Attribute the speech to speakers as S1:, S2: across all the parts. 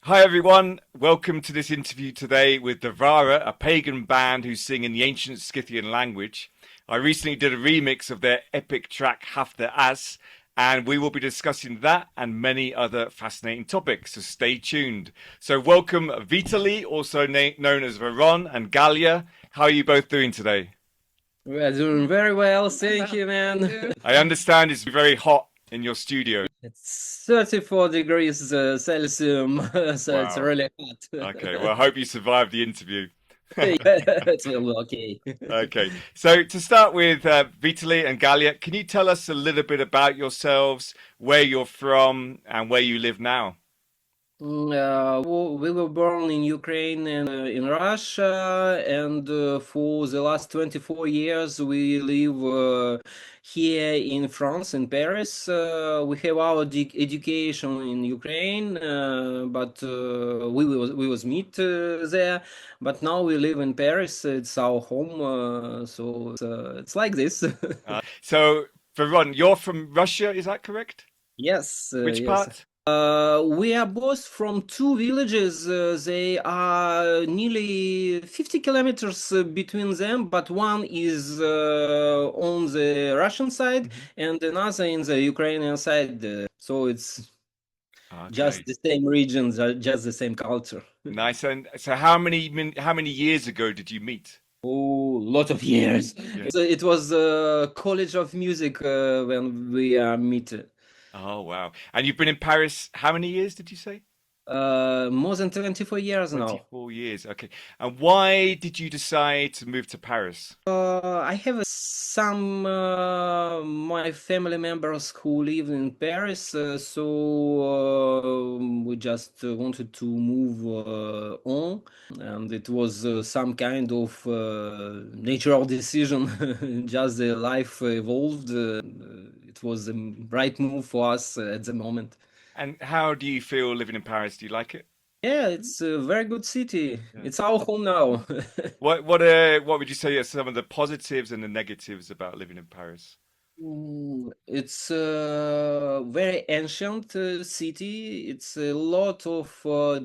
S1: Hi everyone, welcome to this interview today with DVARA, a pagan band who sing in the ancient Scythian language. I recently did a remix of their epic track Hafta As, and we will be discussing that and many other fascinating topics, so stay tuned. So welcome Vitaly, also known as Veron, and Galia. How are you both doing today?
S2: We are doing very well, thank you, man.
S1: I understand it's very hot in your studio.
S2: It's 34 degrees Celsius, so it's
S1: Wow.
S2: really hot.
S1: Okay, well I hope you survived the interview.
S2: Yeah, it's will okay.
S1: Okay, so to start with, Vitaly and Galia, can you tell us a little bit about yourselves, where you're from, and where you live now?
S2: We were born in Ukraine and in Russia, and for the last 24 years we live here in France, in Paris. We have our education in Ukraine, but we was meet there. But now we live in Paris. It's our home, so it's like this.
S1: So, Veron, you're from Russia, is that correct?
S2: Yes,
S1: Which
S2: yes.
S1: part?
S2: We are both from two villages. They are nearly 50 kilometers between them, but one is on the Russian side
S1: Mhm.
S2: and another in the Ukrainian side. So it's just
S1: Okay,
S2: the same regions, just the same culture.
S1: nice. And so, how many years ago did you meet?
S2: Oh, lot of years.
S1: Yeah.
S2: So it was College of Music when we met.
S1: Oh, wow. And you've been in Paris how many years did you say?
S2: More than 24 years now.
S1: 24 years. Okay. And why did you decide to move to Paris?
S2: I have some my family members who live in Paris, so we just wanted to move on, and it was some kind of natural decision. Just the life evolved. It was the right move for us at the moment.
S1: And how do you feel living in Paris? Do you like it?
S2: Yeah, it's a very good city.
S1: Yeah.
S2: It's our home now.
S1: What would you say are some of the positives and the negatives about living in Paris?
S2: It's a very ancient city. It's a lot of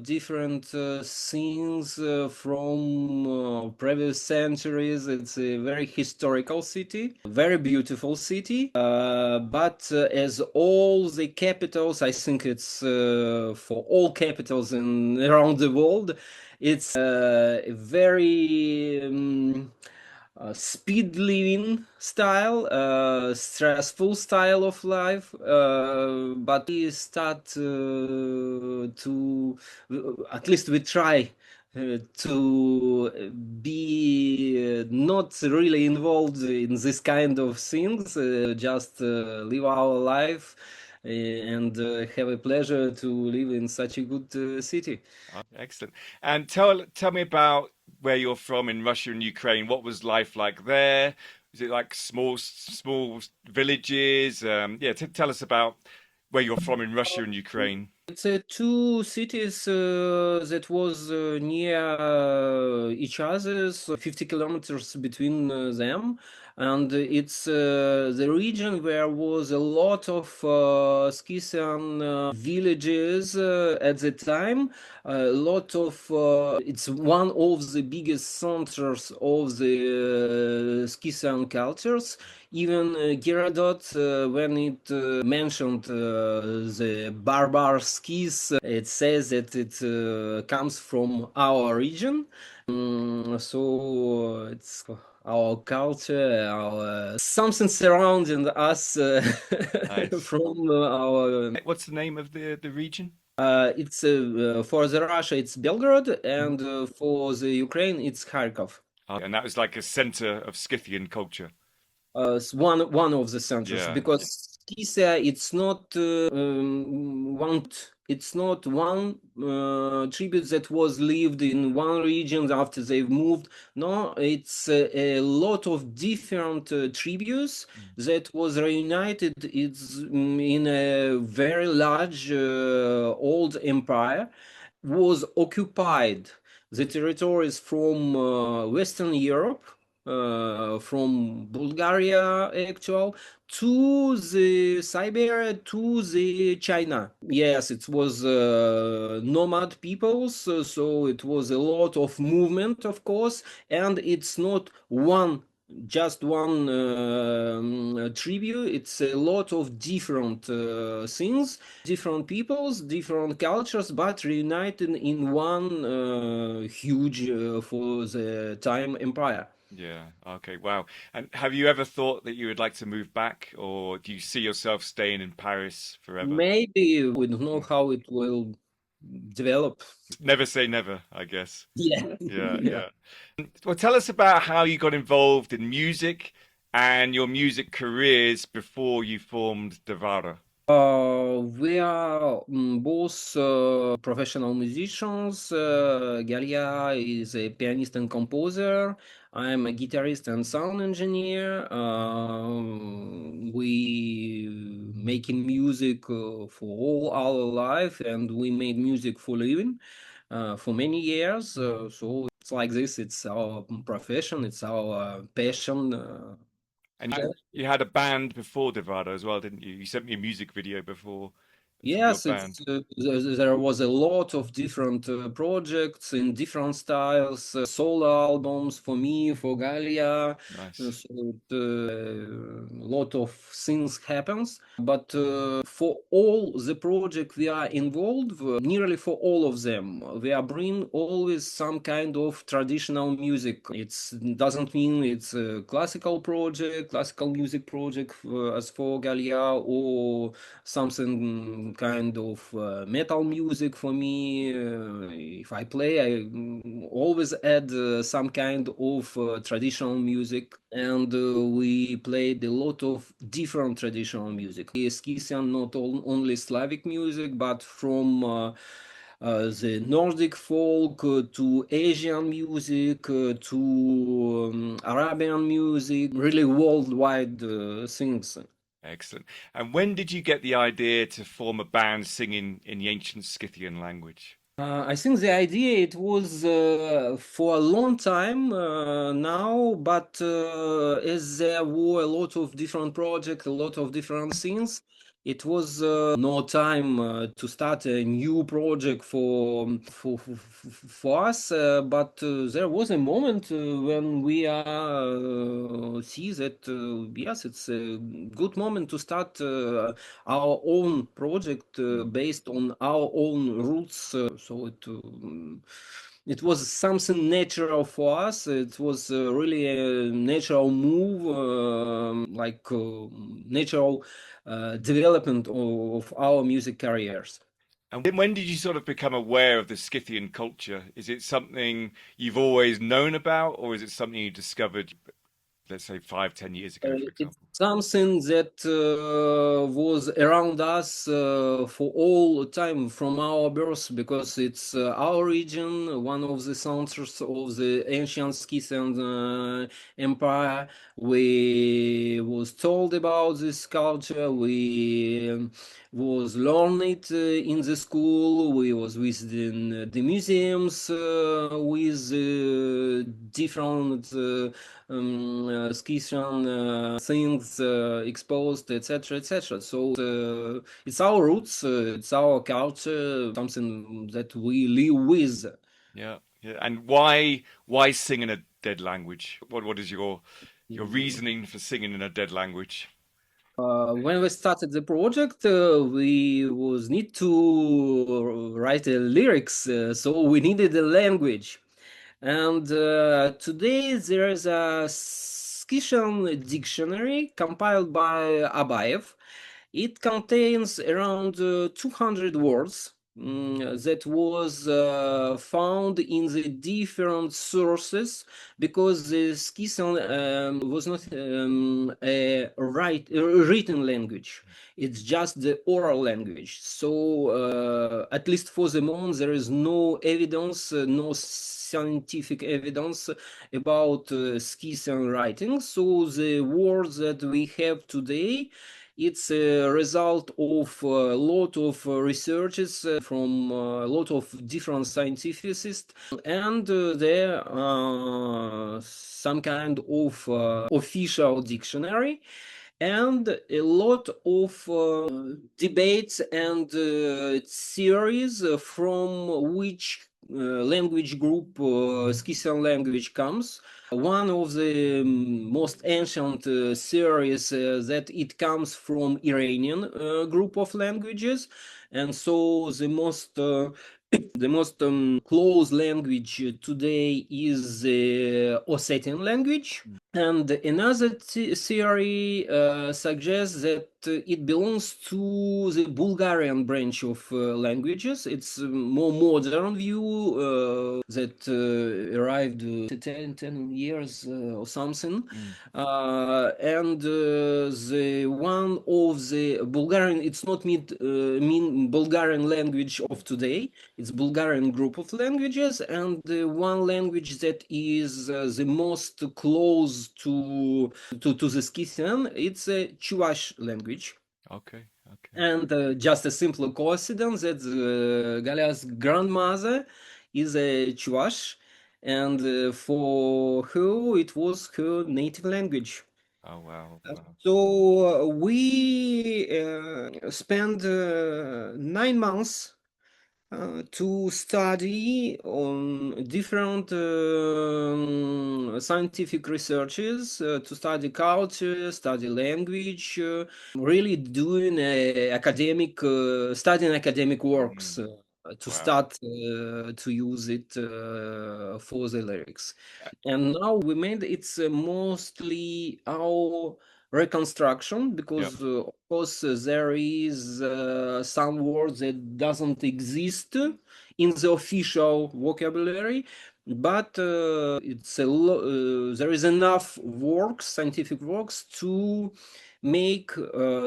S2: different scenes from previous centuries. It's a very historical city, very beautiful city. But as all the capitals, I think it's for all capitals in around the world, it's a very speed living style, stressful style of life. But we start to, at least we try to be not really involved in this kind of things, just live our life and have a pleasure to live in such a good city.
S1: Excellent. And tell me about where you're from in Russia and Ukraine. What was life like there? Is it like small villages? Yeah, tell us about where you're from in Russia and Ukraine.
S2: It's two cities that was near each other's, 50 kilometers between them, and it's the region where was a lot of Scythian villages at the time. A lot of it's one of the biggest centers of the Scythian cultures. Even Herodot, when it mentioned the barbar skis, it says that it comes from our region. So it's our culture, our something surrounding us
S1: Nice.
S2: from our.
S1: What's the name of the region?
S2: It's for the Russia, it's Belgrade,
S1: Mhm.
S2: and for the Ukraine, it's Kharkov.
S1: And that was like a center of Scythian culture.
S2: One of the centers,
S1: Yeah.
S2: because Kisa it's not one tribute that was lived in one region after they've moved. No, it's a lot of different tributes
S1: Mm.
S2: that was reunited. It's in a very large old empire, was occupied the territories from Western Europe, from Bulgaria actual to the Siberia to the China. Yes, it was nomad peoples, so it was a lot of movement, of course, and it's not just one tribu. It's a lot of different things, different peoples, different cultures, but reunited in one huge for the time empire.
S1: Yeah. Okay. Wow. And have you ever thought that you would like to move back, or do you see yourself staying in Paris forever?
S2: Maybe we don't know
S1: Mm.
S2: how it will develop.
S1: Never say never, I guess.
S2: Yeah,
S1: Yeah,
S2: yeah.
S1: yeah. Well, tell us about how you got involved in music and your music careers before you formed DVARA.
S2: We are both professional musicians. Galia is a pianist and composer. I'm a guitarist and sound engineer. We making music for all our life, and we made music for living for many years. So it's like this. It's our profession. It's our passion.
S1: And you had a band before DVARA as well, didn't you? You sent me a music video before from your
S2: Yes,
S1: band.
S2: there was a lot of different projects in different styles, solo albums for me, for Galia.
S1: Nice.
S2: So a lot of things happens. But for all the project we are involved, nearly for all of them, we are bring always some kind of traditional music. It doesn't mean it's a classical project, classical music project as for Galia, or something kind of metal music for me. If I play, I always add some kind of traditional music, and we played a lot of different traditional music. Scythian, not only Slavic music, but from the Nordic folk to Asian music to Arabian music, really worldwide things.
S1: Excellent. And when did you get the idea to form a band singing in the ancient Scythian language?
S2: I think the idea it was for a long time now, but as there were a lot of different projects, a lot of different things, it was no time to start a new project for us. But there was a moment when we see that yes, it's a good moment to start our own project
S1: Mm.
S2: based on our own roots. So it was something natural for us. It was really a natural move, like natural development of our music careers.
S1: And when did you sort of become aware of the Scythian culture? Is it something you've always known about, or is it something you discovered, let's say, 5, 10 years ago, for
S2: It's
S1: example?
S2: something that was around us for all time from our birth, because it's our region, one of the centers of the ancient Scythian empire. We was told about this culture. We was learned it in the school. We was visiting the museums with different Scythian things exposed, etc., etc. So it's our roots, it's our culture, something that we live with.
S1: Yeah, yeah. And why sing in a dead language? What is your reasoning for singing in a dead language?
S2: When we started the project, we was need to write lyrics, so we needed a language. And today there is a Scythian dictionary compiled by Abayev. It contains around 200 words that was found in the different sources, because the Scythian was not a written language. It's just the oral language. So at least for the moment, there is no evidence, no scientific evidence about Scythian writing. So the words that we have today It's a result of a lot of researches from a lot of different scientists, and there are some kind of official dictionary and a lot of debates and theories from which language group Scythian language comes. One of the most ancient theories that it comes from Iranian group of languages, and so the most close language today is the Ossetian language. And another theory suggests that it belongs to the Bulgarian branch of languages. It's a more modern view that arrived 10 years or something. And the one of the Bulgarian, it's not mean Bulgarian language of today. It's Bulgarian group of languages, and one language that is the most close to the Scythian, it's a Chuvash language.
S1: Okay.
S2: And just a simple coincidence that Galia's grandmother is a Chuvash, and for her it was her native language.
S1: Oh wow.
S2: So we spent 9 months to study on different scientific researches, to study culture, study language, really doing academic, studying academic works to
S1: Wow.
S2: start to use it for the lyrics. And now we made it's mostly our reconstruction, because of course there is some words that doesn't exist in the official vocabulary, but there is enough works, scientific works, to make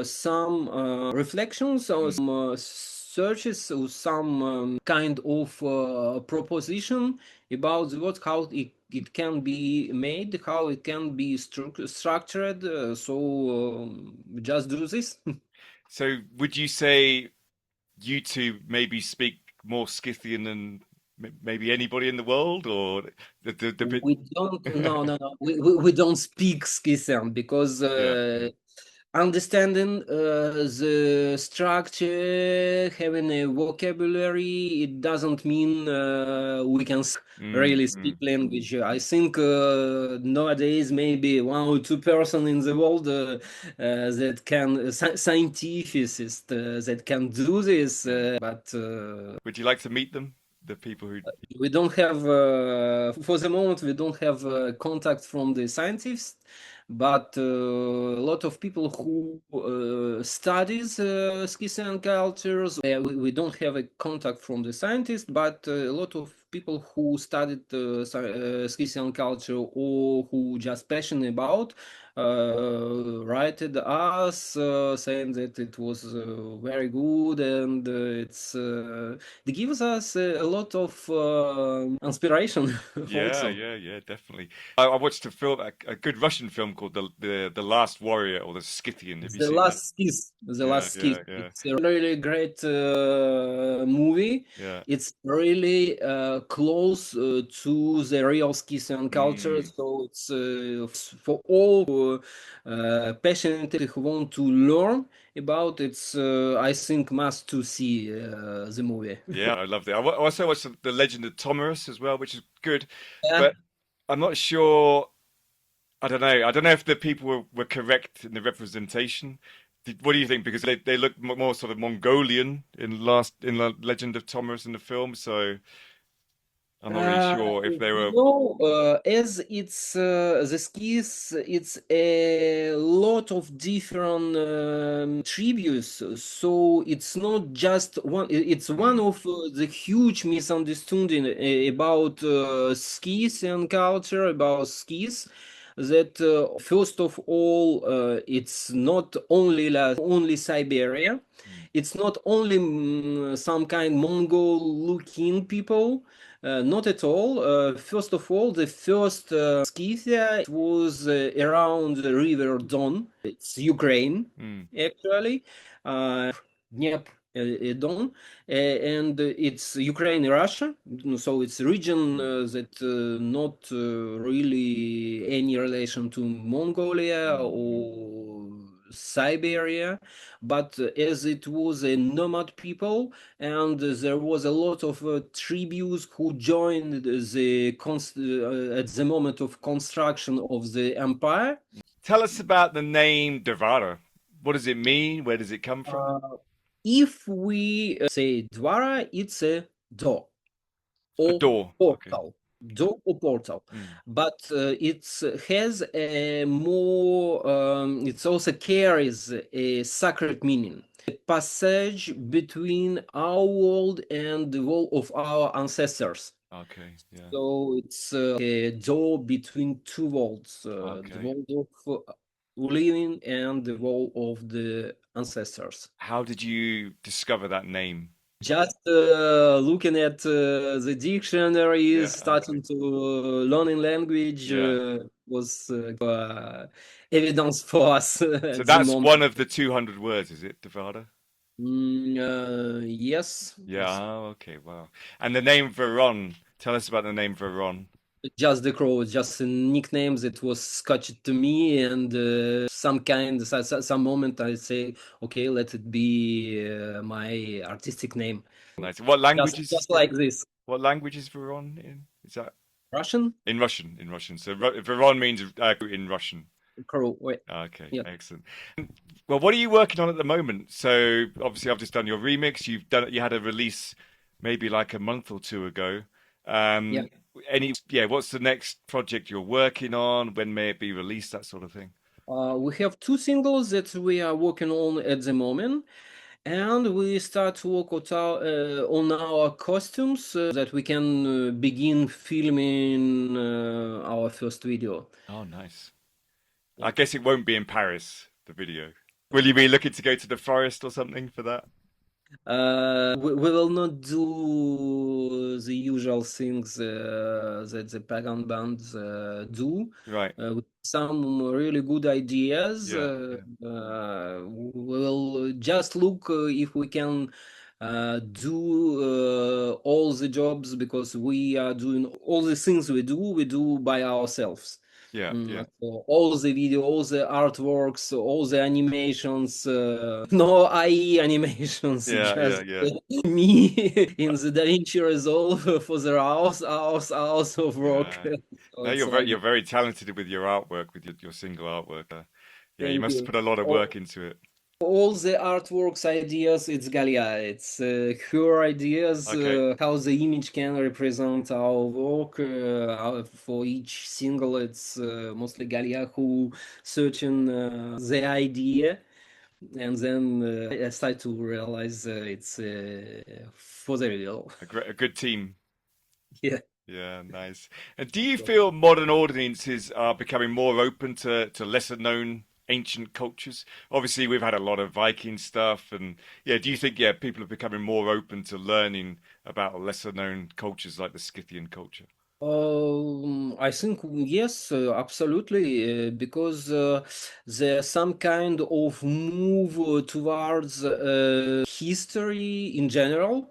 S2: some reflections or some searches or some kind of proposition about what, how it can be made, how it can be structured. Just do this.
S1: So would you say you two maybe speak more Scythian than maybe anybody in the world, or the bit?
S2: We don't, no. We don't speak Scythian because
S1: Yeah.
S2: understanding the structure, having a vocabulary, it doesn't mean we can really speak language. I think nowadays maybe 1 or 2 person in the world that can, scientists that can do this, but
S1: Would you like to meet them? The people who?
S2: we don't have, for the moment, we don't have contact from the scientists, but a lot of people who studies Scythian cultures. We don't have a contact from the scientists, but a lot of people who studied Scythian culture or who just passionate about writed us saying that it was very good, and it gives us a lot of inspiration also.
S1: Yeah, definitely. I watched a film, a good Russian film called the Last Warrior, or the Scythian. Have you
S2: The
S1: seen that?
S2: Last Kiss, The
S1: Yeah,
S2: Last Kiss.
S1: yeah, yeah,
S2: It's a really great movie.
S1: yeah.
S2: It's really close to the real Scythian culture.
S1: Mm.
S2: So it's for all who passionate who want to learn about it. I think must to see the movie.
S1: Yeah, I loved it. I also watched the Legend of Tomiris as well, which is good,
S2: Yeah.
S1: but I'm not sure. I don't know. I don't know if the people were correct in the representation. What do you think? Because they look more sort of Mongolian in the Legend of Tomiris in the film, so I'm not really sure if they were.
S2: No, as it's the skis, it's a lot of different tributes. So it's not just one. It's one
S1: Mm,
S2: of the huge misunderstanding about skis and culture, about skis. that first of all, it's not only Siberia. It's not only some kind Mongol-looking people. Not at all. First of all, the first Scythia was around the river Don. It's Ukraine, actually. Dnieper, Don, and it's Ukraine, Russia. So it's a region that not really any relation to Mongolia or Siberia, but as it was a nomad people, and there was a lot of tributes who joined at the moment of construction of the empire.
S1: Tell us about the name DVARA. What does it mean? Where does it come from?
S2: If we say Dvara, it's a door
S1: A
S2: or
S1: door. Okay.
S2: portal. Door or portal, but it has a more. It also carries a sacred meaning. A passage between our world and the world of our ancestors.
S1: Okay. Yeah.
S2: So it's a door between two worlds: the
S1: Okay.
S2: world of living and the world of the ancestors.
S1: How did you discover that name?
S2: Just looking at the dictionary,
S1: Yeah.
S2: starting
S1: Okay.
S2: to learning language
S1: Yeah.
S2: was evidence for us
S1: So
S2: at the
S1: that's
S2: moment.
S1: one of the 200 words, is it, DVARA?
S2: Yes,
S1: Yeah.
S2: yes.
S1: Okay. Wow. And the name Veron. Tell us about the name Veron.
S2: Just the crow, just a nickname that was scotched to me, and some moment I say, okay, let it be my artistic name.
S1: Nice. What
S2: Just
S1: languages?
S2: just like this.
S1: What language is Veron in? Is that
S2: Russian
S1: in Russian? In Russian. So Veron means in Russian.
S2: crow. Wait,
S1: Okay,
S2: yeah.
S1: excellent. Well, what are you working on at the moment? So obviously, I've just done your remix. You had a release maybe like a month or two ago.
S2: Yeah.
S1: What's the next project you're working on? When may it be released? That sort of thing.
S2: We have two singles that we are working on at the moment, and we start to work on our costumes that we can begin filming our first video.
S1: Oh, nice.
S2: Yeah.
S1: I guess it won't be in Paris, the video. Will you be looking to go to the forest or something for that?
S2: We will not do the usual things that the pagan bands do.
S1: Right.
S2: With some really good ideas.
S1: Yeah. Yeah.
S2: We will just look if we can do all the jobs, because we are doing all the things we do by ourselves.
S1: Yeah. Yeah.
S2: So all the video, all the artworks, all the animations, no IE animations,
S1: Yeah. Yeah.
S2: just
S1: Yeah.
S2: me in the DaVinci Resolve for the hours of work.
S1: Yeah.
S2: So
S1: No,
S2: it's like,
S1: you're very talented with your artwork, with your single artwork. Yeah, you
S2: thank
S1: must have
S2: you.
S1: put a lot of work into it.
S2: All the artworks ideas, it's Galia. It's her ideas,
S1: Okay.
S2: how the image can represent our work. For each single, it's mostly Galia who searching the idea, and then I start to realize it's for the real.
S1: A good team.
S2: Yeah.
S1: Yeah, nice. And do you feel modern audiences are becoming more open to lesser known ancient cultures? Obviously, we've had a lot of Viking stuff, and yeah, do you think people are becoming more open to learning about lesser known cultures like the Scythian culture?
S2: I think yes, absolutely, because there's some kind of move towards history in general.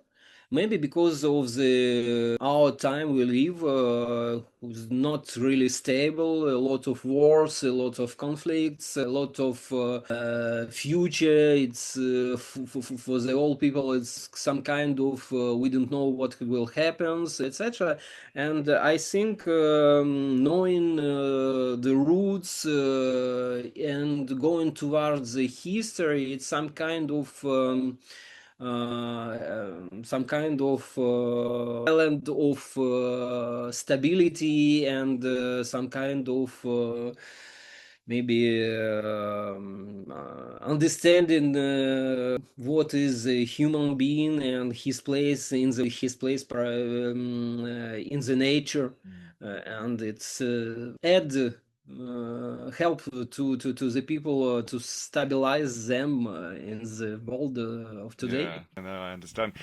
S2: Maybe because of the our time we live, was not really stable. A lot of wars, a lot of conflicts, a lot of future. It's for the old people. It's some kind of we don't know what will happen, etc. And I think knowing the roots and going towards the history, it's some kind of element of stability, and some kind of maybe understanding what is a human being and his place in the nature, and it's add help to the people to stabilize them in the world of
S1: Yeah,
S2: today.
S1: I know, I understand.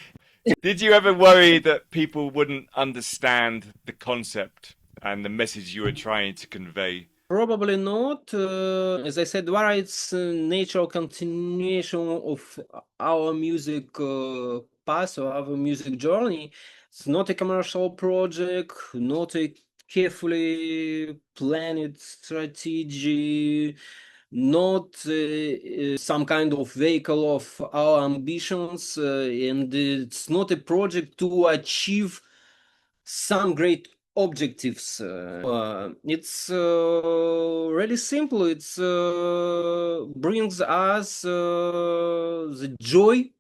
S1: Did you ever worry that people wouldn't understand the concept and the message you were trying to convey?
S2: Probably not. As I said, DVARA it's a natural continuation of our music path or our music journey. It's not a commercial project, not a carefully planned strategy, not some kind of vehicle of our ambitions, and it's not a project to achieve some great objectives. It's really simple. It's brings us the joy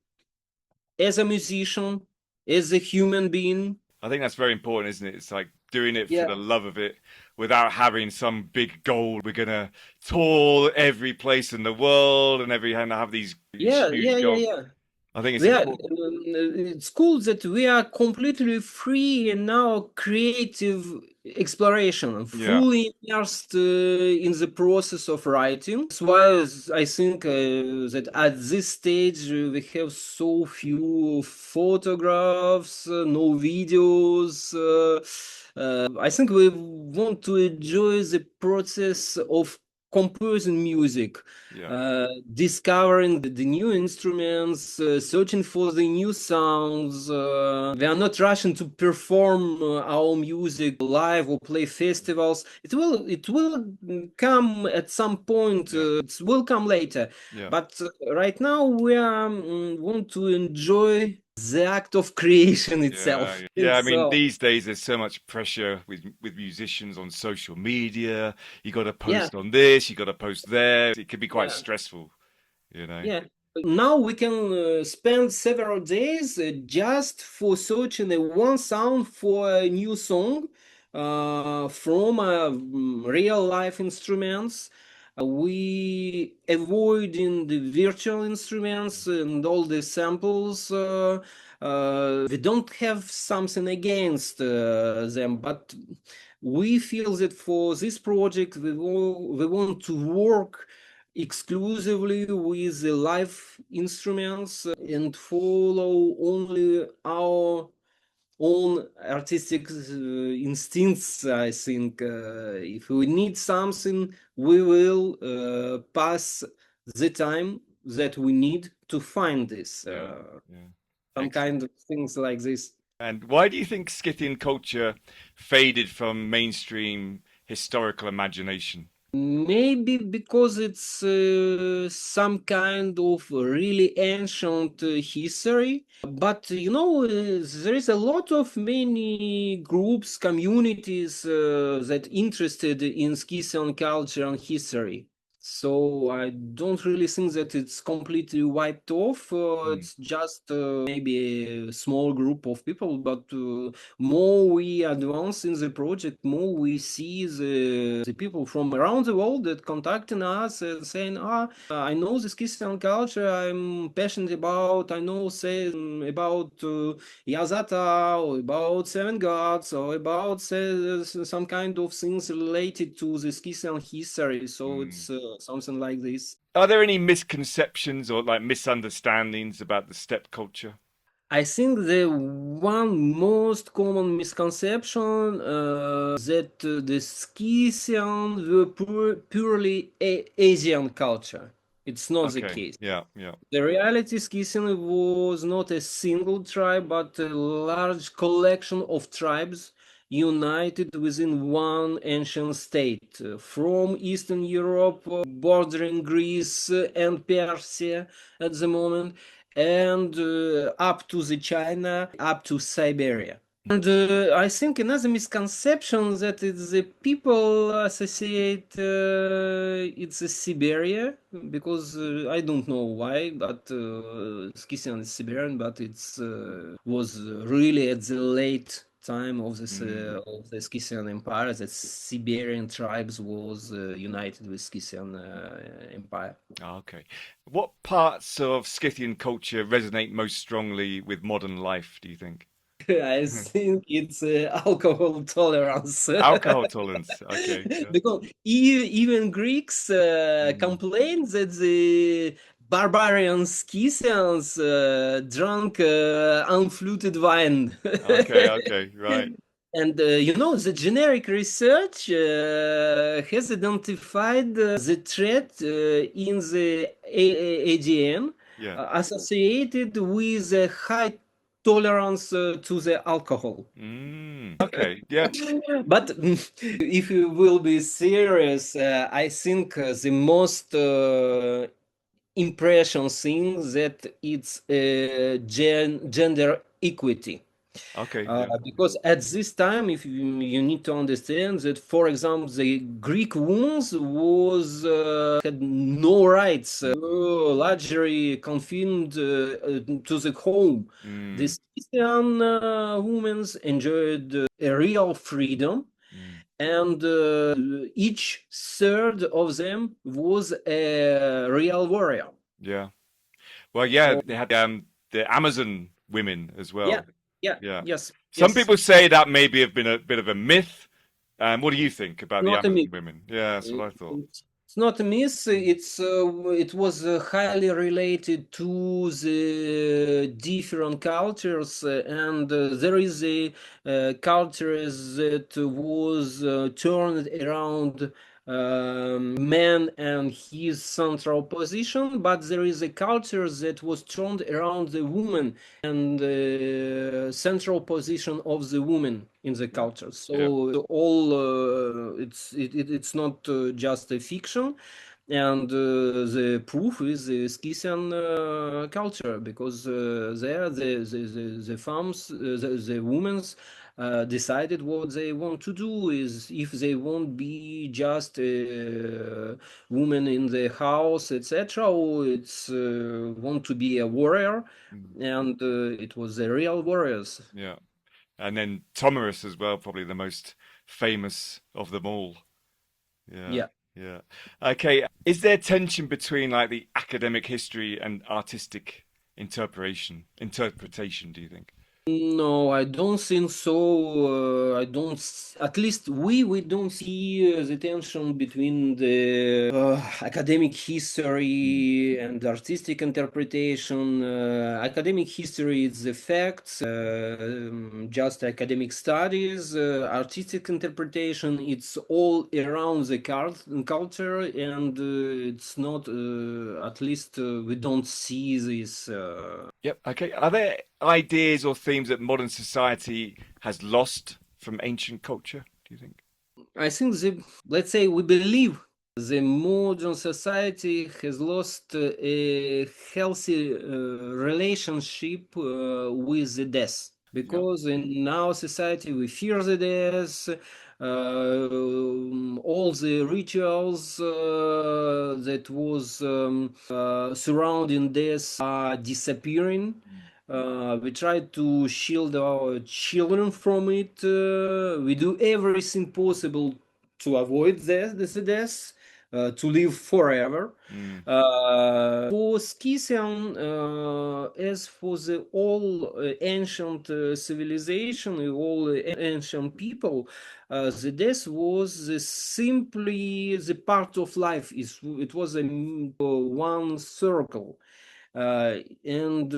S2: as a musician, as a human being.
S1: I think that's very important, isn't it? It's like doing it for
S2: Yeah,
S1: the love of it without having some big goal. We're gonna tour every place in the world and have these
S2: yeah, yeah,
S1: huge
S2: yeah,
S1: goals.
S2: yeah.
S1: I think it's
S2: Yeah,
S1: important.
S2: it's cool that we are completely free in our creative exploration,
S1: Yeah,
S2: fully immersed in the process of writing. That's why I think that at this stage we have so few photographs, no videos. I think we want to enjoy the process of composing music,
S1: yeah,
S2: discovering the new instruments, searching for the new sounds. We are not rushing to perform our music live or play festivals. It will come at some point.
S1: yeah,
S2: It will come later.
S1: yeah.
S2: But right now we are want to enjoy the act of creation
S1: Yeah,
S2: itself.
S1: yeah. I
S2: It's
S1: mean, these days there's so much pressure with musicians on social media. You got to
S2: yeah,
S1: post on this, you got to post there. It can be quite
S2: yeah.
S1: stressful, you know.
S2: Yeah. Now we can spend several days just for searching a one sound for a new song from real life instruments. We avoiding the virtual instruments and all the samples. We don't have something against them, but we feel that for this project we want to work exclusively with the live instruments and follow only our own artistic instincts. I think if we need something, we will pass the time that we need to find this.
S1: Yeah, yeah.
S2: Some
S1: Excellent.
S2: kind of things like this.
S1: And why do you think Scythian culture faded from mainstream historical imagination?
S2: Maybe because it's some kind of really ancient history, but there is a lot of many groups, communities that interested in Scythian culture and history. So I don't really think that it's completely wiped off.
S1: Mm,
S2: It's just maybe a small group of people, but more we advance in the project, more we see the people from around the world that contacting us and saying, I know this Christian culture, I'm passionate about, I know say about Yazata or about Seven Gods or about some kind of things related to the Christian history. So
S1: mm.
S2: it's something like this.
S1: Are there any misconceptions or like misunderstandings about the steppe culture?
S2: I think the one most common misconception that the Scythians were purely Asian culture. It's not the
S1: Okay.
S2: case.
S1: Yeah, yeah.
S2: The reality Scythian was not a single tribe, but a large collection of tribes united within one ancient state, from Eastern Europe, bordering Greece and Persia at the moment, and up to the China, up to Siberia. And I think another misconception that it's the people associate it's a Siberia because I don't know why, but Scythian is Siberian, but it's was really at the late time
S1: Mm.
S2: of the Scythian Empire that Siberian tribes was united with Scythian Empire.
S1: Ah, okay. What parts of Scythian culture resonate most strongly with modern life, do you think?
S2: I think it's alcohol tolerance.
S1: Alcohol tolerance. Okay. Yeah.
S2: Because even Greeks
S1: Mm.
S2: complain that the barbarian Scythians drank unfluted wine.
S1: Okay. Okay. Right.
S2: And the generic research has identified the threat in the ADN
S1: Yeah.
S2: associated with a high tolerance to the alcohol.
S1: Okay. Yeah.
S2: But if you will be serious, I think the most impression thing that it's gender equity.
S1: Okay. Yeah.
S2: Because at this time, if you need to understand that, for example, the Greek women was had no rights, largely confined to the home. The
S1: Mm.
S2: Scythian women enjoyed a real freedom,
S1: Mm.
S2: and each third of them was a real warrior.
S1: Yeah. Well, yeah,
S2: So
S1: they had the Amazon women as
S2: yeah,
S1: well.
S2: yeah,
S1: Yeah.
S2: yes,
S1: Some
S2: yes.
S1: people say that maybe have been a bit of a myth. What do you think about the
S2: Not a
S1: Amazon
S2: myth.
S1: women? Yeah, that's what I thought.
S2: It's not a myth.
S1: Mm.
S2: It was highly related to the different cultures, and there is a culture that was turned around man and his central position, but there is a culture that was turned around the woman and the central position of the woman in the
S1: Yeah.
S2: culture.
S1: Yeah.
S2: So all it's not just a fiction, and the proof is the Scythian culture, because there the farms the women's decided what they want to do is if they won't be just a woman in the house, etc., or it's want to be a warrior,
S1: Mm.
S2: and it was the real warriors.
S1: Yeah. And then Tomiris as well, probably the most famous of them all. Yeah.
S2: Yeah.
S1: Yeah. Okay. Is there tension between like the academic history and artistic interpretation, do you think?
S2: No, I don't think so. I don't. At least we don't see the tension between the academic
S1: Mm.
S2: history and artistic interpretation. Academic history is the facts, just academic studies. Artistic interpretation, it's all around the culture, and it's not. At least we don't see this.
S1: Yep. Okay. Are there ideas or themes that modern society has lost from ancient culture, do you think?
S2: I think let's say we believe the modern society has lost a healthy relationship with the death,
S1: Yeah.
S2: because in our society we fear the death. All the rituals that was surrounding death are disappearing. We try to shield our children from it. We do everything possible to avoid the death, to live forever.
S1: Mm.
S2: For Scythian, as for the all ancient civilization, all ancient people, the death was simply the part of life. It was a one circle, and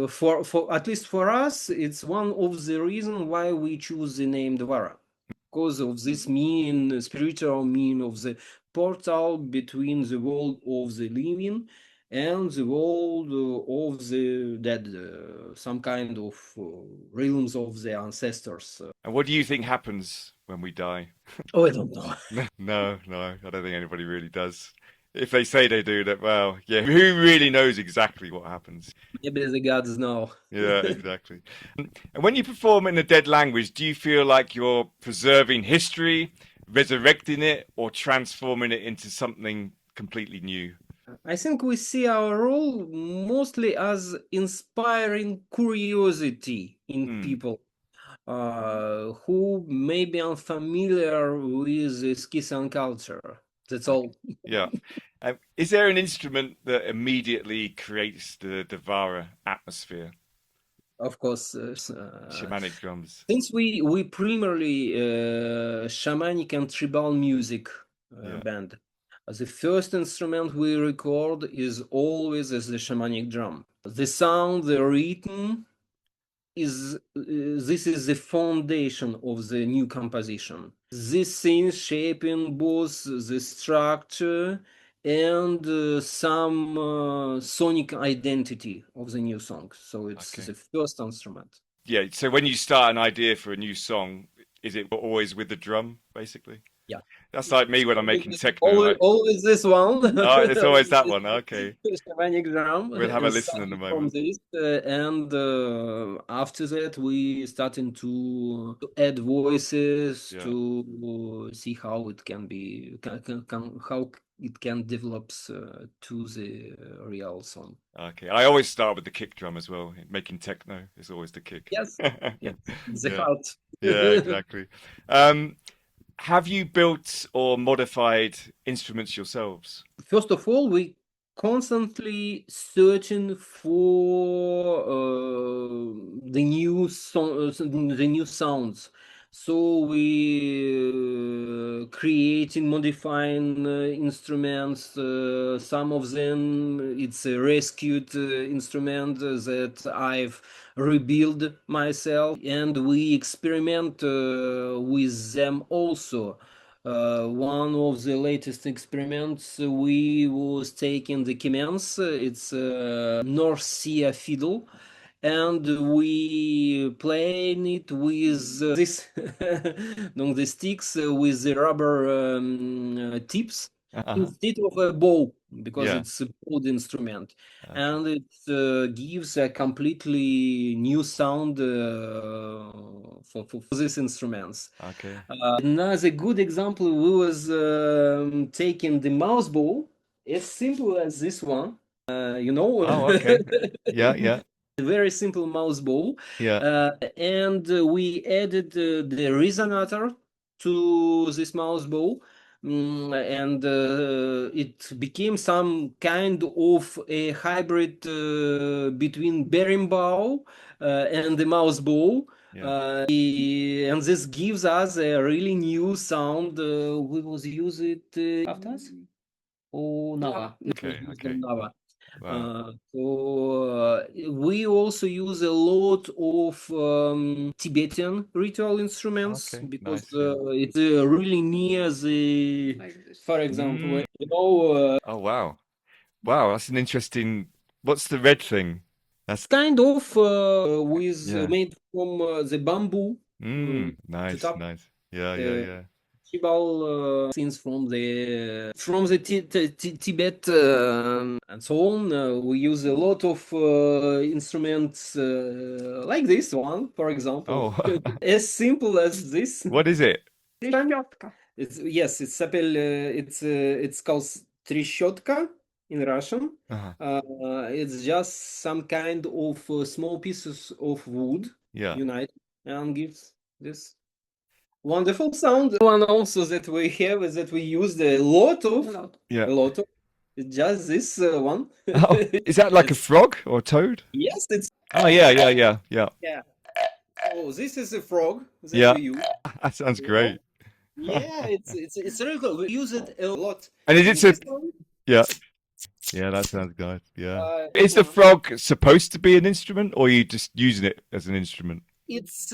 S2: for at least for us, it's one of the reasons why we choose the name DVARA, because of this mean spiritual mean of the portal between the world of the living and the world of the dead, some kind of realms of the ancestors.
S1: And what do you think happens when we die?
S2: Oh, I don't know.
S1: No, no, I don't think anybody really does. If they say they do, that well, yeah, who really knows exactly what happens?
S2: Maybe the gods know.
S1: Yeah, exactly. And when you perform in a dead language, do you feel like you're preserving history, resurrecting it, or transforming it into something completely new?
S2: I think we see our role mostly as inspiring curiosity in
S1: Hmm.
S2: people who may be unfamiliar with the Scythian culture. That's
S1: Okay.
S2: all.
S1: Yeah. Is there an instrument that immediately creates the Devara atmosphere?
S2: of course.
S1: Shamanic drums.
S2: Since we primarily shamanic and tribal music
S1: Yeah.
S2: band, the first instrument we record is always as the shamanic drum. The sound, the rhythm is this is the foundation of the new composition. These things shaping both the structure and some sonic identity of the new song. So it's
S1: Okay.
S2: the first instrument.
S1: Yeah. So when you start an idea for a new song, is it always with the drum, basically?
S2: Yeah.
S1: That's like me when I'm making techno.
S2: Always,
S1: Like,
S2: always this one.
S1: oh, it's always
S2: Always
S1: that
S2: this
S1: one. Okay.
S2: shamanic drum
S1: We'll have a listen in a
S2: starting from
S1: moment.
S2: this, and after that we starting to add voices
S1: Yeah.
S2: to see how it can be how it can develop to the real song.
S1: Okay. I always start with the kick drum as well. Making techno is always the kick.
S2: Yes, yes, the
S1: Yeah.
S2: heart.
S1: Yeah, exactly. Have you built or modified instruments yourselves?
S2: First of all, we constantly searching for the new song, the new sounds. So we creating, modifying instruments. Some of them it's a rescued instrument that I've rebuilt myself, and we experiment with them also. One of the latest experiments we was taking the Kemens, it's a Norse Sea fiddle, and we playing it with this on the sticks with the rubber tips
S1: Uh-huh.
S2: instead of a bow because
S1: Yeah.
S2: it's a bowed instrument,
S1: Okay.
S2: and it gives a completely new sound for these instruments.
S1: Okay.
S2: Another good example, we was taking the mouse bow, as simple as this one, you know,
S1: Oh, okay. Yeah, yeah,
S2: a very simple mouse bow,
S1: yeah,
S2: and we added the resonator to this mouse bow. And it became some kind of a hybrid between berimbau and the mouse bow.
S1: yeah.
S2: And this gives us a really new sound. We was use it Hafta As or Nava. It was
S1: Okay,
S2: used
S1: okay.
S2: in Nava.
S1: Wow.
S2: We also use a lot of Tibetan ritual instruments
S1: Okay,
S2: because
S1: nice. Yeah.
S2: it's really near the, for example,
S1: Mm.
S2: you know,
S1: Oh, wow. Wow, that's an interesting. What's the red thing? That's
S2: kind of with
S1: yeah.
S2: made from the bamboo to
S1: Nice,
S2: top.
S1: nice. Yeah, yeah,
S2: Uh,
S1: yeah.
S2: tribal scenes from the Tibet and so on. We use a lot of instruments like this one, for example,
S1: Oh,
S2: as simple as this.
S1: what is it?
S2: It's yes, it's sapel. It's called trishotka in Russian.
S1: Uh-huh.
S2: It's just some kind of small pieces of wood
S1: Yeah,
S2: united and gives this wonderful sound. One also that we have is that we used
S1: yeah.
S2: a lot of just this one.
S1: Oh, is that like a
S2: Yes,
S1: frog or a toad?
S2: yes, it's
S1: Oh, yeah, yeah, yeah, yeah,
S2: yeah. So this is a frog that
S1: yeah.
S2: we use.
S1: That sounds
S2: You know?
S1: great.
S2: Yeah, it's really cool. We use it a lot.
S1: And is
S2: And
S1: it a
S2: this one,
S1: yeah, yeah, that sounds nice. Yeah.
S2: this
S1: Is the
S2: one,
S1: frog supposed to be an instrument or are you just using it as an instrument?
S2: it's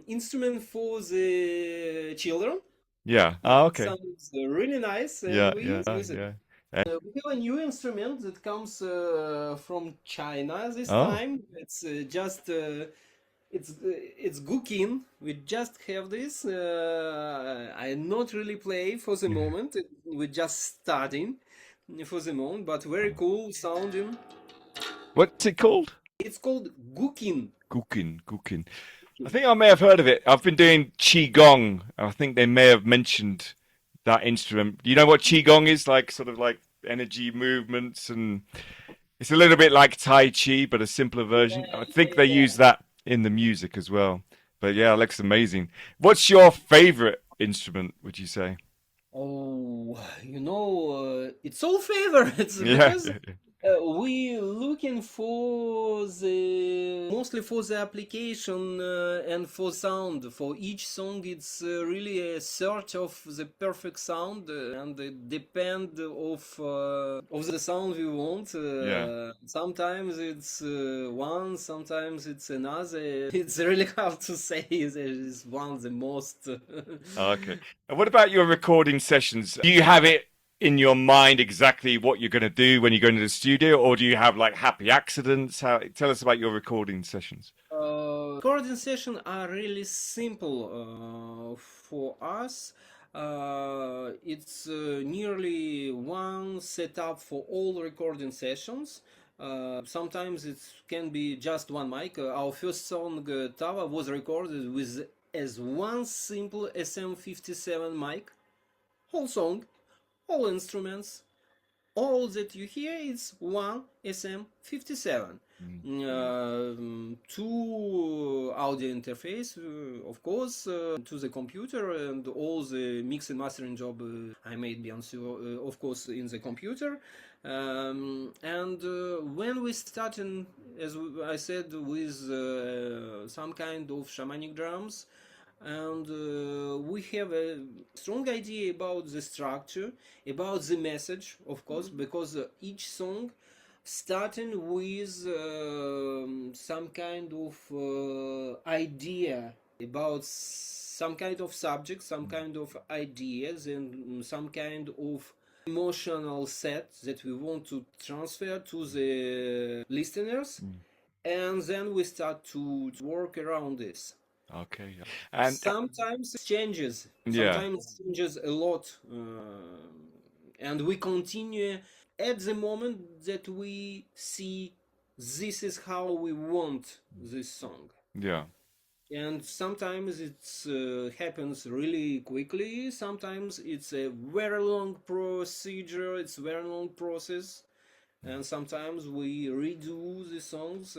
S2: instrument for the children.
S1: Yeah.
S2: It
S1: Oh, okay.
S2: sounds really nice, and
S1: Yeah,
S2: we
S1: yeah,
S2: use it.
S1: yeah.
S2: We have a new instrument that comes from China this
S1: Oh,
S2: time. It's just it's Gukin. We just have this. I not really play for the moment. We're just starting for the moment, but very cool sounding.
S1: what's it called?
S2: It's called Gukin.
S1: Gukin, Gukin. I think I may have heard of it. I've been doing qigong. And I think they may have mentioned that instrument. You know what qigong is? Like sort of like energy movements, and it's a little bit like Tai Chi, but a simpler version. I think they use that in the music as well. But yeah, it looks amazing. What's your favorite instrument, would you say?
S2: Oh, it's all favorites
S1: Yeah,
S2: because
S1: yeah,
S2: We looking for the mostly for the application and for sound. For each song, it's really a search of the perfect sound, and it depend of the sound we want.
S1: Yeah.
S2: Sometimes it's one, sometimes it's another. It's really hard to say. There is one the most.
S1: Okay. And what about your recording sessions? Do you have it in your mind exactly what you're going to do when you go into the studio, or do you have like happy accidents? How? Tell us about your recording sessions.
S2: Recording sessions are really simple for us. It's nearly one setup for all recording sessions. Sometimes it can be just one mic. Our first song, Tava, was recorded with as one simple SM57 mic. Whole song, all instruments, all that you hear is one SM57. Two audio interface, of course, to the computer, and all the mix and mastering job I made, of course, in the computer. And when we started, as I said, with some kind of shamanic drums, and we have a strong idea about the structure, about the message, of course, because each song starting with some kind of idea about some kind of subject, some kind of ideas, and some kind of emotional set that we want to transfer to the listeners, and then we start to work around this.
S1: Okay. And
S2: Sometimes it changes,
S1: yeah.
S2: sometimes it changes a lot, and we continue at the moment that we see this is how we want this song.
S1: Yeah.
S2: And sometimes it happens really quickly, sometimes it's a very long procedure, it's a very long process, and sometimes we redo the songs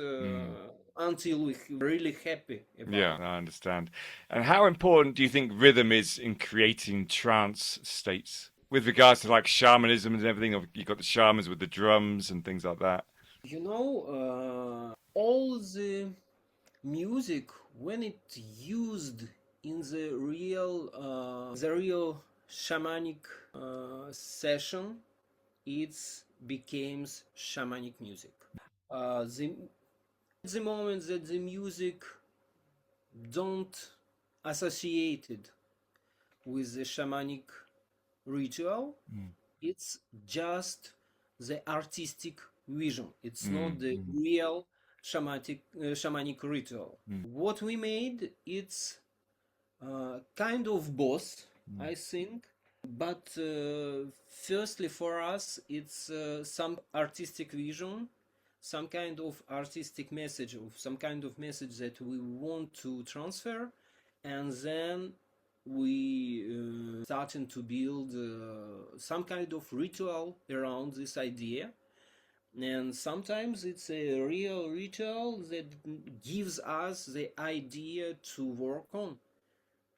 S2: until we're really happy
S1: Yeah,
S2: about.
S1: I understand. And how important do you think rhythm is in creating trance states with regards to like shamanism and everything? You got the shamans with the drums and things like that.
S2: All music when it used in the real shamanic session, it becomes shamanic music. The moment that the music don't associated with the shamanic ritual, it's just the artistic vision. It's not the real shamanic ritual. What we made, it's kind of both, I think. But firstly, for us, it's some artistic vision, some kind of artistic message, of some kind of message that we want to transfer, and then we starting to build some kind of ritual around this idea. And sometimes it's a real ritual that gives us the idea to work on.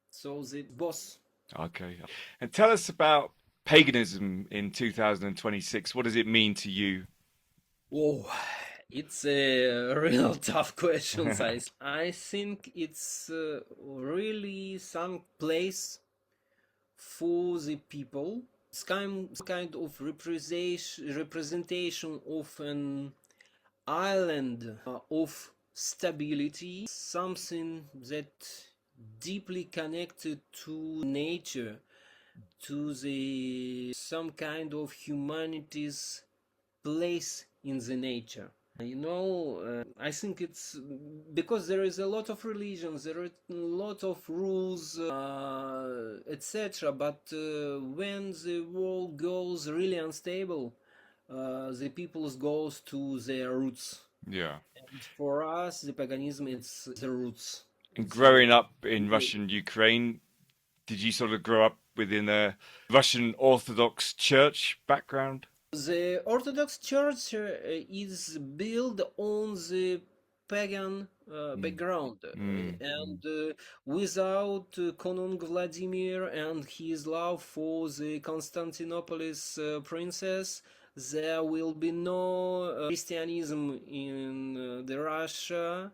S2: So the boss.
S1: Okay. And tell us about paganism in 2026. What does it mean to you?
S2: Oh, it's a real tough question, size. I think it's really some place for the people. It's kind of representation of an island of stability, something that deeply connected to nature, to the some kind of humanity's place in the nature. I think it's because there is a lot of religions, there are a lot of rules, etc. But when the world goes really unstable, the peoples goes to their roots.
S1: Yeah.
S2: And for us, the paganism, it's the roots.
S1: And
S2: It's
S1: growing up in Russian Ukraine, did you sort of grow up within a Russian Orthodox church background?
S2: the Orthodox Church is built on the pagan background, and without Conung Vladimir and his love for the Constantinopolis princess, there will be no Christianism in the Russia.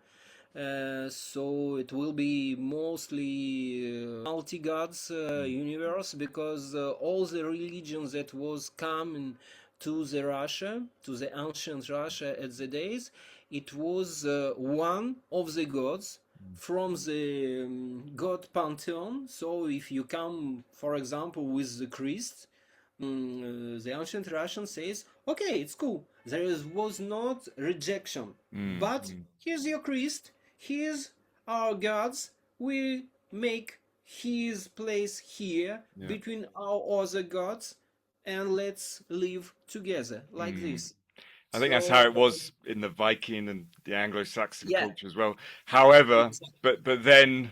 S2: So it will be mostly multi-gods universe, because all the religions that was coming to the Russia, to the ancient Russia at the days, it was one of the gods from the god pantheon. So if you come, for example, with the Christ, the ancient Russian says, okay, it's cool. Was not rejection, but here's your Christ, here's our gods. We make his place here between our other gods, and let's live together like this.
S1: I think that's how it was in the Viking and the Anglo-Saxon
S2: Yeah,
S1: culture as well. However, but then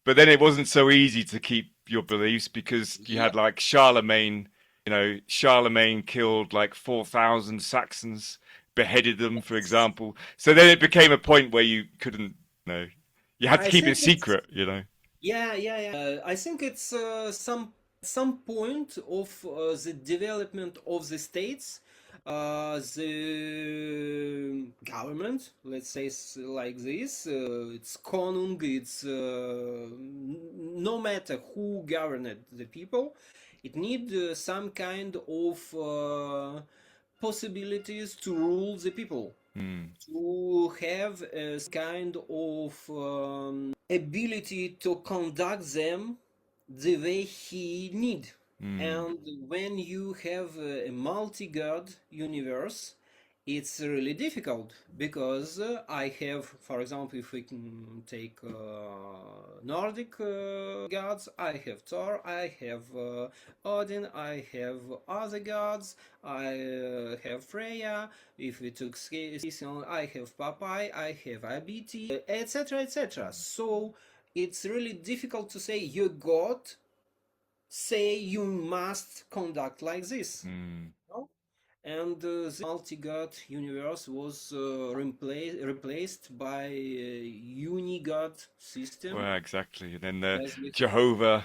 S1: but then it wasn't so easy to keep your beliefs, because you had like Charlemagne. You know, Charlemagne killed like 4,000 Saxons, beheaded them, for example. So then it became a point where you couldn't, you know, you had to
S2: I
S1: keep it
S2: think it's
S1: secret. You know.
S2: I think it's some point of the development of the states, the government, let's say like this, it's konung, it's no matter who governed the people, it need some kind of possibilities to rule the people, to have a kind of ability to conduct them the way he need. And when you have a multi-god universe, it's really difficult, because I have, for example, if we can take Nordic gods, I have Thor, I have Odin, I have other gods, I have Freya. If we took Scythian, I have Papai, I have Abiti, etc., etc. So it's really difficult to say your god say you must conduct like this. No? And the multi-god universe was replaced by a uni-god system.
S1: Well, exactly. And then
S2: As we
S1: Jehovah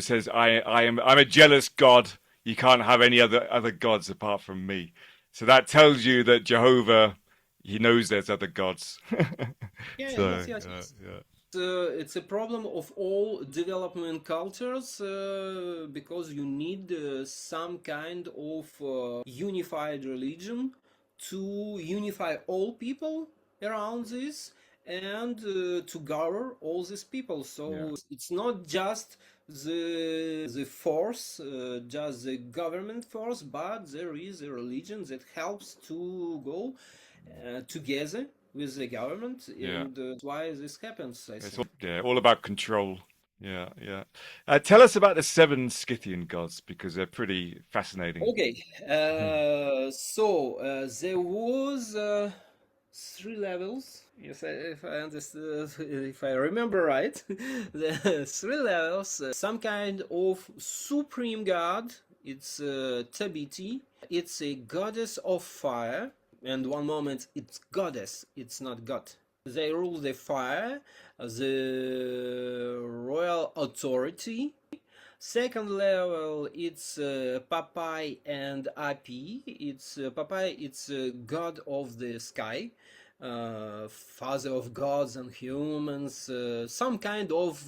S1: says, I'm a jealous God. You can't have any other gods apart from me. So that tells you that Jehovah, he knows there's other gods. So
S2: yes.
S1: yeah.
S2: It's a problem of all development cultures, because you need some kind of unified religion to unify all people around this, and to govern all these people. So it's not just the force, just the government force, but there is a religion that helps to go together with the government, and that's why this happens, I think.
S1: All about control. Yeah. Tell us about the seven Scythian gods, because they're pretty fascinating.
S2: Okay, so there was three levels. If I understood, if I remember right, the three levels. Some kind of supreme god. It's Tabiti. It's a goddess of fire. And one moment, it's goddess. It's not god. They rule the fire, the royal authority. Second level, it's Papai and Api. It's Papai, it's god of the sky, father of gods and humans, some kind of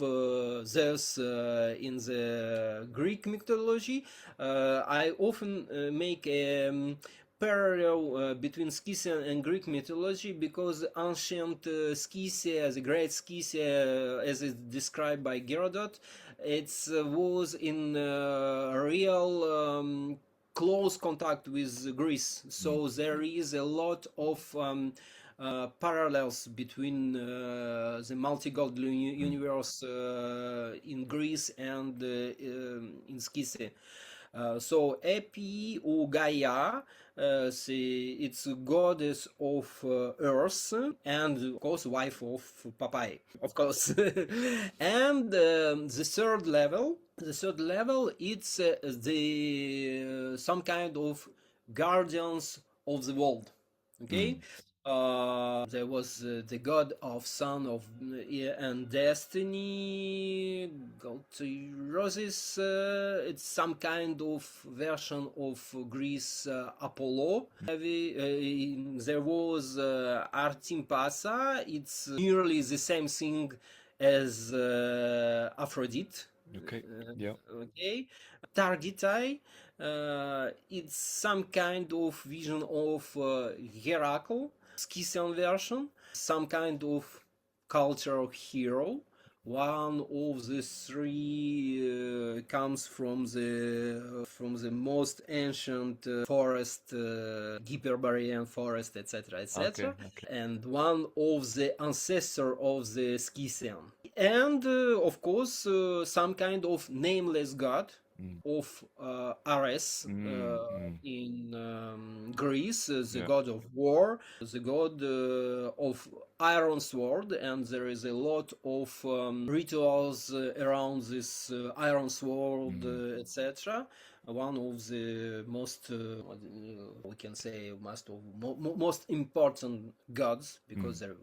S2: Zeus in the Greek mythology. I often make a parallel between Scythian and Greek mythology, because ancient Scythia, the great Scythia, as is described by Herodot, it was in real close contact with Greece. So there is a lot of parallels between the multi-god universe in Greece and in Scythia. So Epi or Gaia, it's goddess of earth, and of course wife of Papai, of course. And the third level, it's the some kind of guardians of the world. Okay. There was the god of sun of and destiny, god Roses. It's some kind of version of Greece Apollo. There was Artimpasa. It's nearly the same thing as Aphrodite.
S1: Okay. Yeah.
S2: Okay. Targetai. It's some kind of vision of Heracle, Scythian version, some kind of cultural hero. One of the three comes from the most ancient forest, Hyperborean forest, etc., etc.,
S1: Okay.
S2: and one of the ancestor of the Scythian, and of course some kind of nameless god of Ares in Greece, the
S1: Yeah.
S2: god of war, the god of iron sword, and there is a lot of rituals around this iron sword, etc. One of the most, we can say, most important gods, because there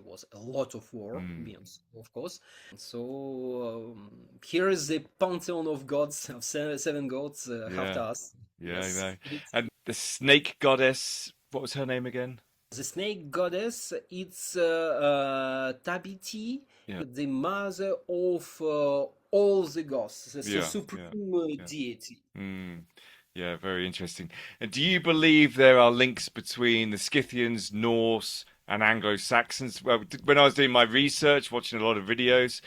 S2: was a lot of war, means, of course. So here is the pantheon of gods, of seven gods,
S1: Yeah.
S2: Hafta As.
S1: Yeah, I
S2: Yes.
S1: know. And the snake goddess, what was her name again?
S2: The snake goddess, it's Tabiti,
S1: Yeah.
S2: the mother of all the gods, the
S1: Yeah.
S2: supreme
S1: Yeah.
S2: deity.
S1: Yeah, very interesting. And do you believe there are links between the Scythians, Norse, and Anglo-Saxons? Well, when I was doing my research, watching a lot of videos,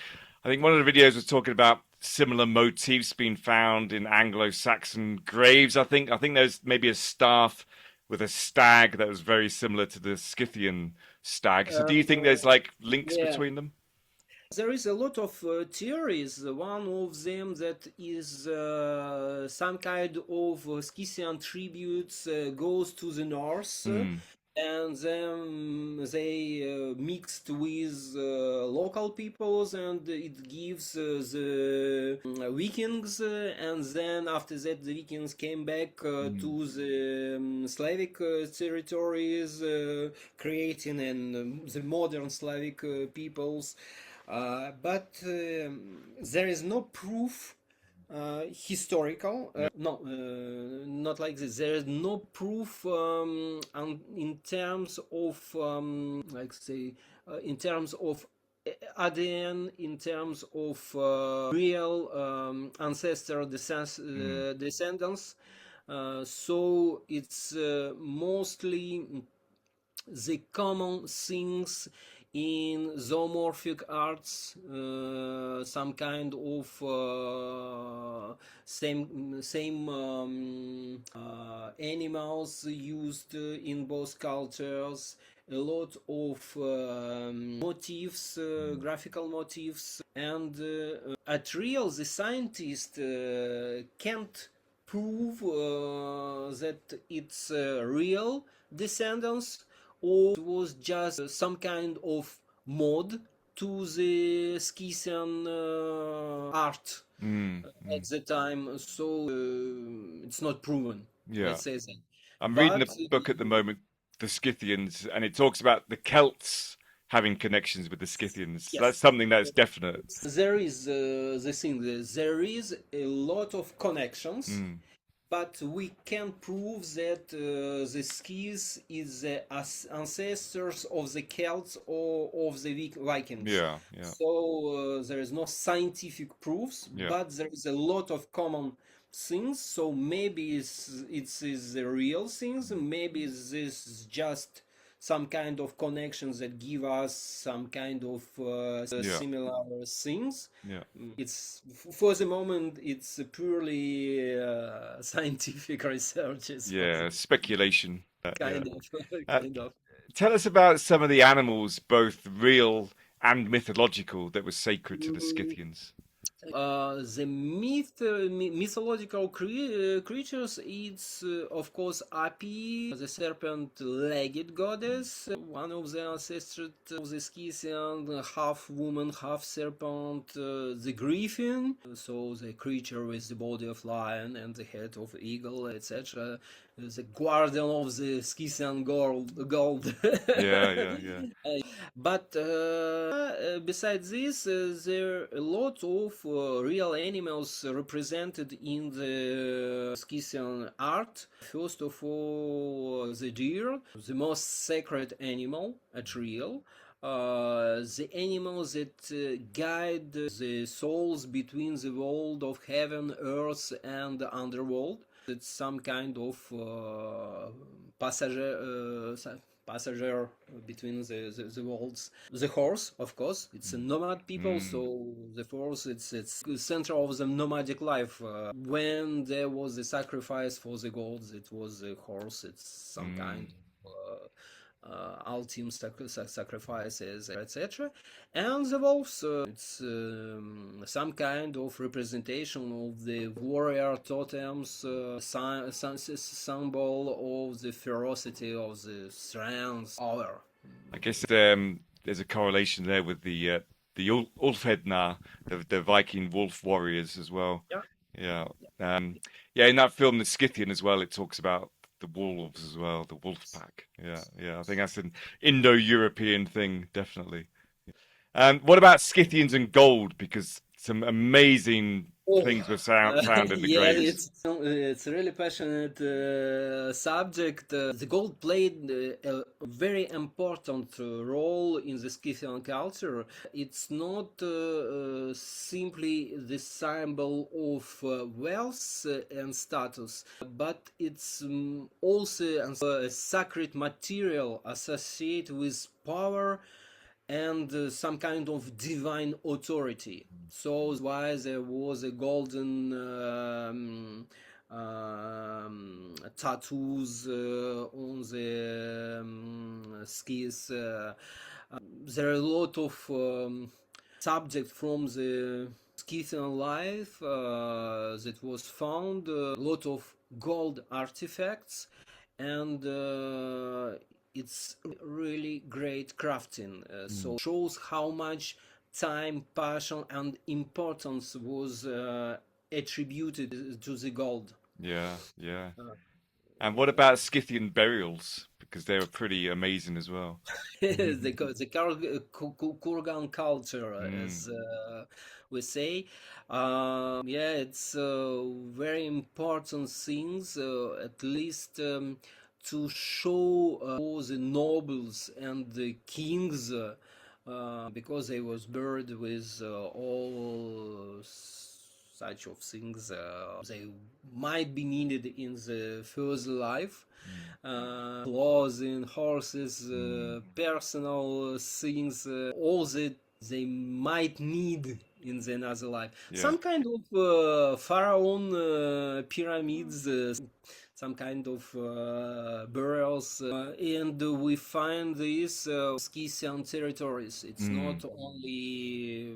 S1: I think one of the videos was talking about similar motifs being found in Anglo-Saxon graves. I think there's maybe a staff with a stag that was very similar to the Scythian stag. So do you think there's like links
S2: Yeah.
S1: between them?
S2: There is a lot of theories. One of them that is some kind of Scythian tributes goes to the Norse, and then they mixed with local peoples, and it gives the Vikings, and then after that the Vikings came back to the Slavic territories, creating the modern Slavic peoples. But there is no proof historical, no, not like this. There is no proof in terms of, like say, in terms of ADN, in terms of real ancestor descendants. So it's mostly the common things in zoomorphic arts, some kind of same animals used in both cultures, a lot of motifs, graphical motifs, and at real the scientist can't prove that it's real descendants, or it was just some kind of mod to the Scythian art at the time. So it's not proven.
S1: Yeah.
S2: Let's say that.
S1: I'm reading
S2: But
S1: a book at the moment, The Scythians, and it talks about the Celts having connections with the Scythians. That's
S2: yes,
S1: something that's definite.
S2: there is the thing. There is a lot of connections. But we can prove that the Scyths is the ancestors of the Celts or of the Vikings.
S1: Yeah.
S2: So there is no scientific proofs,
S1: Yeah.
S2: but there is a lot of common things. So maybe it is the real things. Maybe this is just some kind of connections that give us some kind of similar things.
S1: Yeah.
S2: It's for the moment it's purely scientific research.
S1: Yeah. Speculation.
S2: Kind of,
S1: Uh,
S2: kind of.
S1: Tell us about some of the animals, both real and mythological, that were sacred to the Scythians.
S2: The mythological creatures, it's of course Api, the serpent-legged goddess, one of the ancestors of the Scythian, half woman, half serpent, the griffin, so the creature with the body of lion and the head of eagle, etc. the guardian of the Scythian gold.
S1: Yeah, yeah, yeah.
S2: But besides this, there are a lot of real animals represented in the Scythian art. First of all, the deer, the most sacred animal at real. The animals that guide the souls between the world of heaven, earth, and the underworld. It's some kind of passenger between the worlds. The horse, of course, it's a nomad people, so the horse, it's the center of the nomadic life. When there was a sacrifice for the gods, it was the horse. It's some kind of ultimate sacrifices, etc. And the wolves, it's some kind of representation of the warrior totems, symbol of the ferocity of the strength power.
S1: I guess there's a correlation there with the Ulfhednar, the Viking wolf warriors as well.
S2: Yeah.
S1: Yeah. Yeah, in that film, The Scythian as well, it talks about the wolves as well, the wolf pack. Yeah, yeah. I think that's an Indo-European thing, definitely. What about Scythians and Gold? Because some amazing things were found in the
S2: Yeah,
S1: graves.
S2: it's a really passionate subject. The gold played a very important role in the Scythian culture. It's not simply the symbol of wealth and status, but it's also a sacred material associated with power and some kind of divine authority. So that's why there was a golden tattoos on the skis. There are a lot of subjects from the Scythian life that was found. A lot of gold artifacts, and it's really great crafting. So shows how much time, passion, and importance was attributed to the gold.
S1: Yeah, yeah. And what about Scythian burials? Because they were pretty amazing as well.
S2: The Kurgan culture, as we say. Yeah, it's very important things, at least to show all the nobles and the kings, because they was buried with all such of things they might be needed in the further life. Clothing, horses, personal things, all that they might need in the another life.
S1: Yeah.
S2: Some kind of pharaoh pyramids, some kind of burials, and we find these Scythian territories. It's not only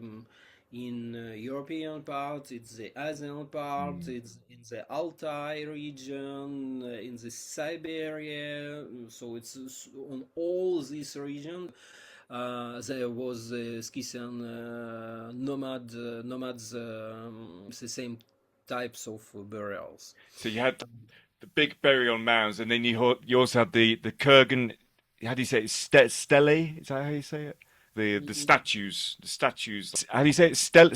S2: in European part, it's the Asian part, it's in the Altai region, in the Siberia, so it's on all this region. There was the Scythian nomads, the same types of burials.
S1: So you had the big burial mounds, and then you also had the Kurgan. How do you say it? Stele? Is that how you say it? The statues. How do you say it? Stella.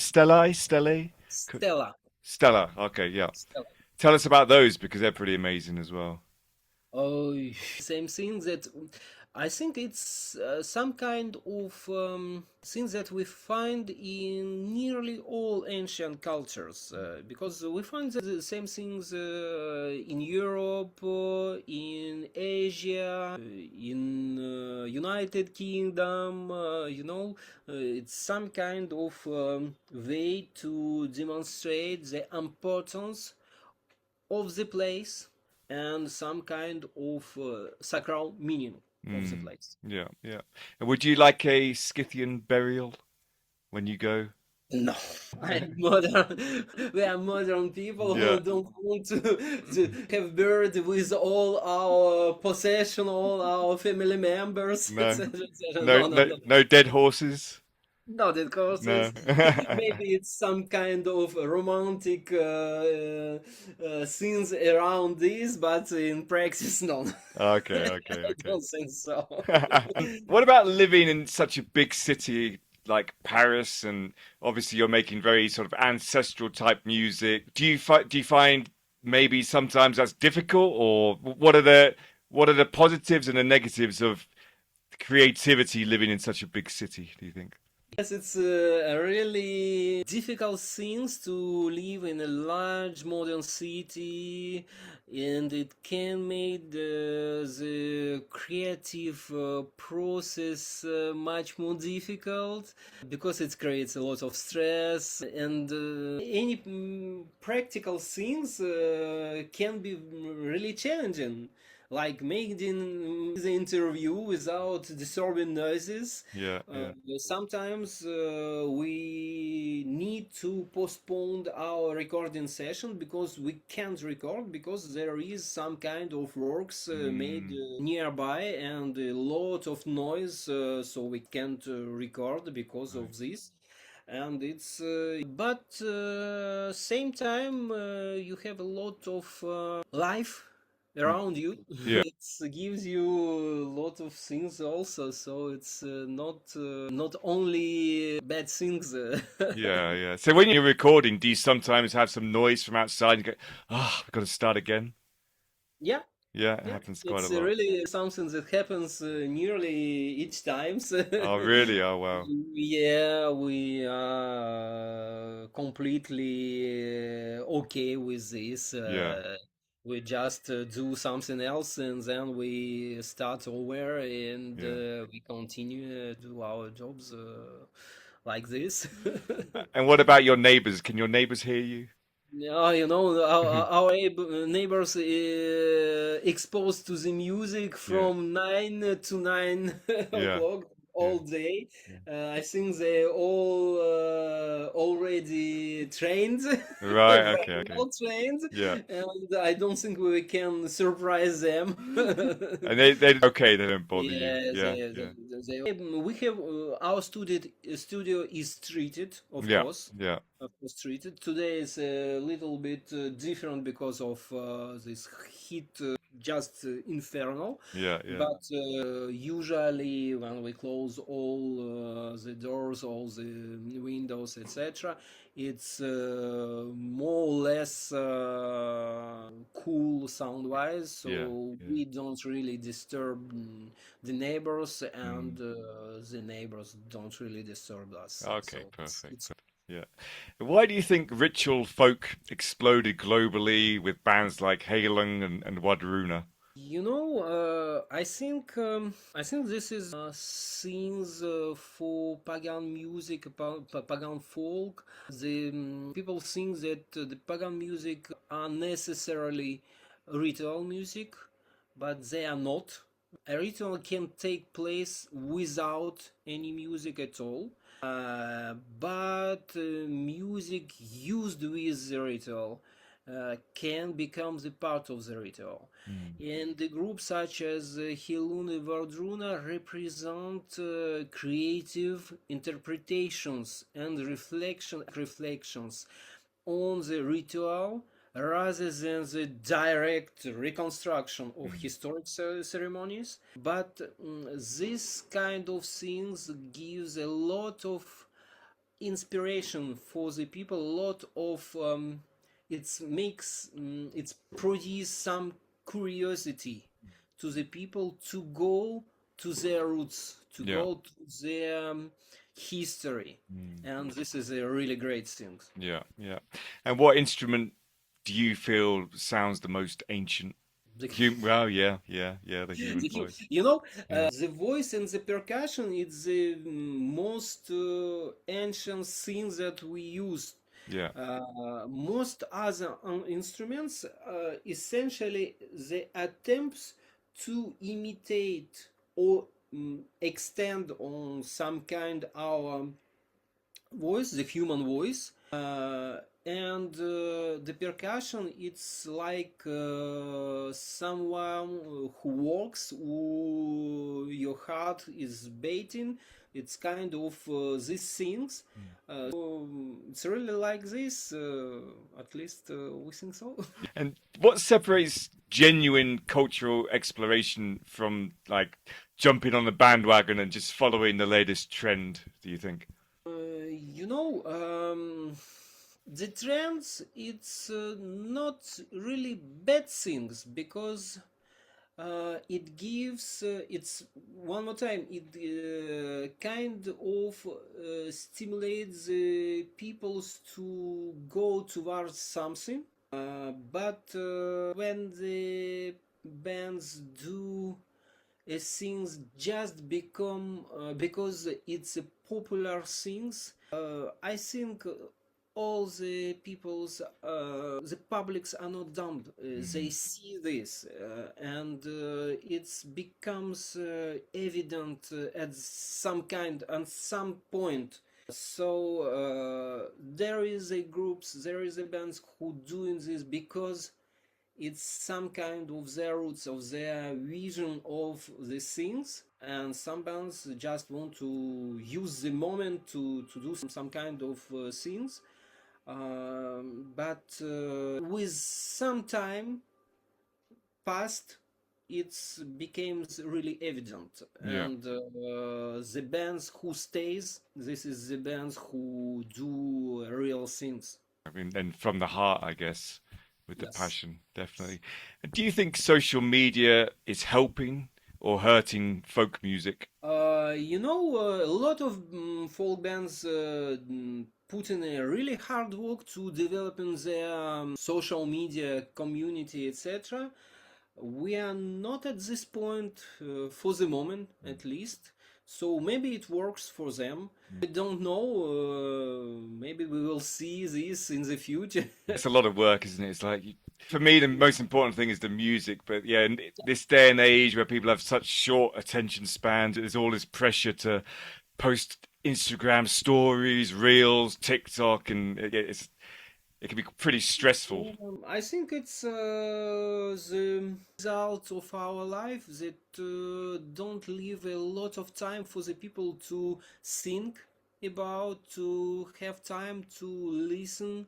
S1: Stella. Okay, yeah.
S2: Stella.
S1: Tell us about those because they're pretty amazing as well.
S2: Oh, same thing that I think it's some kind of things that we find in nearly all ancient cultures, because we find the same things in Europe, in Asia, in United Kingdom. It's some kind of way to demonstrate the importance of the place and some kind of sacral meaning of the place.
S1: Yeah, yeah. And would you like a Scythian burial when you go?
S2: No, I'm modern. We are modern people
S1: Yeah.
S2: who don't want to have buried with all our possession, all our family members,
S1: No,
S2: etc. etc.
S1: no,
S2: No, no,
S1: no,
S2: no.
S1: no dead horses.
S2: Not in
S1: No.
S2: courses. Maybe it's some kind of romantic scenes around this, but in practice, no.
S1: Okay, okay,
S2: I
S1: okay.
S2: don't think so.
S1: What about living in such a big city like Paris, and obviously you're making very sort of ancestral type music. Do you find maybe sometimes that's difficult, or what are the positives and the negatives of creativity living in such a big city, do you think?
S2: Yes, it's a really difficult things to live in a large modern city, and it can make the creative process much more difficult because it creates a lot of stress, and any practical things can be really challenging, like making the interview without disturbing noises.
S1: Yeah,
S2: uh,
S1: yeah.
S2: Sometimes we need to postpone our recording session because we can't record because there is some kind of works made
S1: Mm,
S2: nearby and a lot of noise, so we can't record because
S1: right.
S2: of this. And it's but same time you have a lot of life
S1: Mm,
S2: around you.
S1: yeah.
S2: It gives you a lot of things also, so it's not only bad things.
S1: Yeah, yeah. So when you're recording, do you sometimes have some noise from outside and go, ah, we've got to start again?
S2: Yeah,
S1: Yeah, it
S2: yeah,
S1: happens quite a
S2: it's
S1: lot.
S2: really something that happens nearly each times.
S1: Oh, really? Oh, wow.
S2: Yeah, we are completely okay with this.
S1: Yeah,
S2: We just do something else and then we start over and
S1: yeah.
S2: we continue do our jobs like this.
S1: And what about your neighbors? Can your neighbors hear you?
S2: Yeah, our neighbors exposed to the music
S1: Yeah,
S2: from 9 to 9
S1: yeah,
S2: o'clock
S1: yeah,
S2: all day.
S1: yeah.
S2: I think they all already trained,
S1: Right, okay,
S2: very
S1: okay.
S2: well trained,
S1: Yeah.
S2: and I don't think we can surprise them.
S1: And they're okay, they don't bother you.
S2: Yeah,
S1: Yeah, yeah.
S2: we have our studio is treated, of
S1: Yeah,
S2: course.
S1: yeah.
S2: Of course, treated. Today is a little bit different because of this heat, just infernal.
S1: Yeah, yeah.
S2: But usually, when we close all the doors, all the windows, etc., it's more or less cool sound-wise,
S1: Yeah,
S2: so
S1: yeah.
S2: we don't really disturb the neighbors, and
S1: Mm.
S2: the neighbors don't really disturb us.
S1: Okay,
S2: So
S1: perfect.
S2: it's
S1: Yeah. Why do you think ritual folk exploded globally with bands like Heilung and Wadruna?
S2: I think this is scenes for pagan music, pagan folk. The people think that the pagan music are necessarily ritual music, but they are not. A ritual can take place without any music at all. But music used with the ritual can become the part of the ritual.
S1: Mm.
S2: And the groups such as Hilun and Vardruna represent creative interpretations and reflections on the ritual rather than the direct reconstruction of
S1: Mm.
S2: historic ceremonies. But this kind of things gives a lot of inspiration for the people, a lot of it makes it produce some curiosity to the people to go to their roots, to
S1: Yeah.
S2: go to their history,
S1: Mm.
S2: and this is a really great thing.
S1: Yeah, yeah. And what instrument do you feel sounds the most ancient?
S2: The,
S1: Well, yeah, yeah, yeah, the human voice.
S2: the
S1: Yeah,
S2: voice and the percussion, it's the most ancient thing that we use.
S1: yeah.
S2: Most other instruments essentially the attempts to imitate or extend on some kind our voice, the human voice. And the percussion, it's like someone who walks, who your heart is beating, It's kind of these things. So it's really like this. At least we think so.
S1: And what separates genuine cultural exploration from like jumping on the bandwagon and just following the latest trend, do you think?
S2: You know, the trends, it's not really bad things because it gives, it's one more time, it kind of stimulates peoples to go towards something. But when the bands do things just become because it's a popular things. I think all the people's the publics are not dumb. They see this and it becomes evident at some point. So there is a groups, there is a bands who doing this because it's some kind of their roots, of their vision of the things, and some bands just want to use the moment to do some kind of things. But with some time passed, it becomes really evident.
S1: Yeah.
S2: And the bands who stays, this is the bands who do real things.
S1: I mean, and from the heart, I guess, with the
S2: Yes.
S1: passion, definitely. And do you think social media is helping or hurting folk music?
S2: A lot of folk bands put in a really hard work to developing their social media community, etc. We are not at this point for the moment, at least. So maybe it works for them. I don't know. Maybe we will see this in the future.
S1: It's a lot of work, isn't it? It's like, for me, the most important thing is the music. But yeah, in this day and age where people have such short attention spans, there's all this pressure to post Instagram stories, reels, TikTok, and it can be pretty stressful.
S2: I think it's the result of our life that don't leave a lot of time for the people to think about, to have time to listen,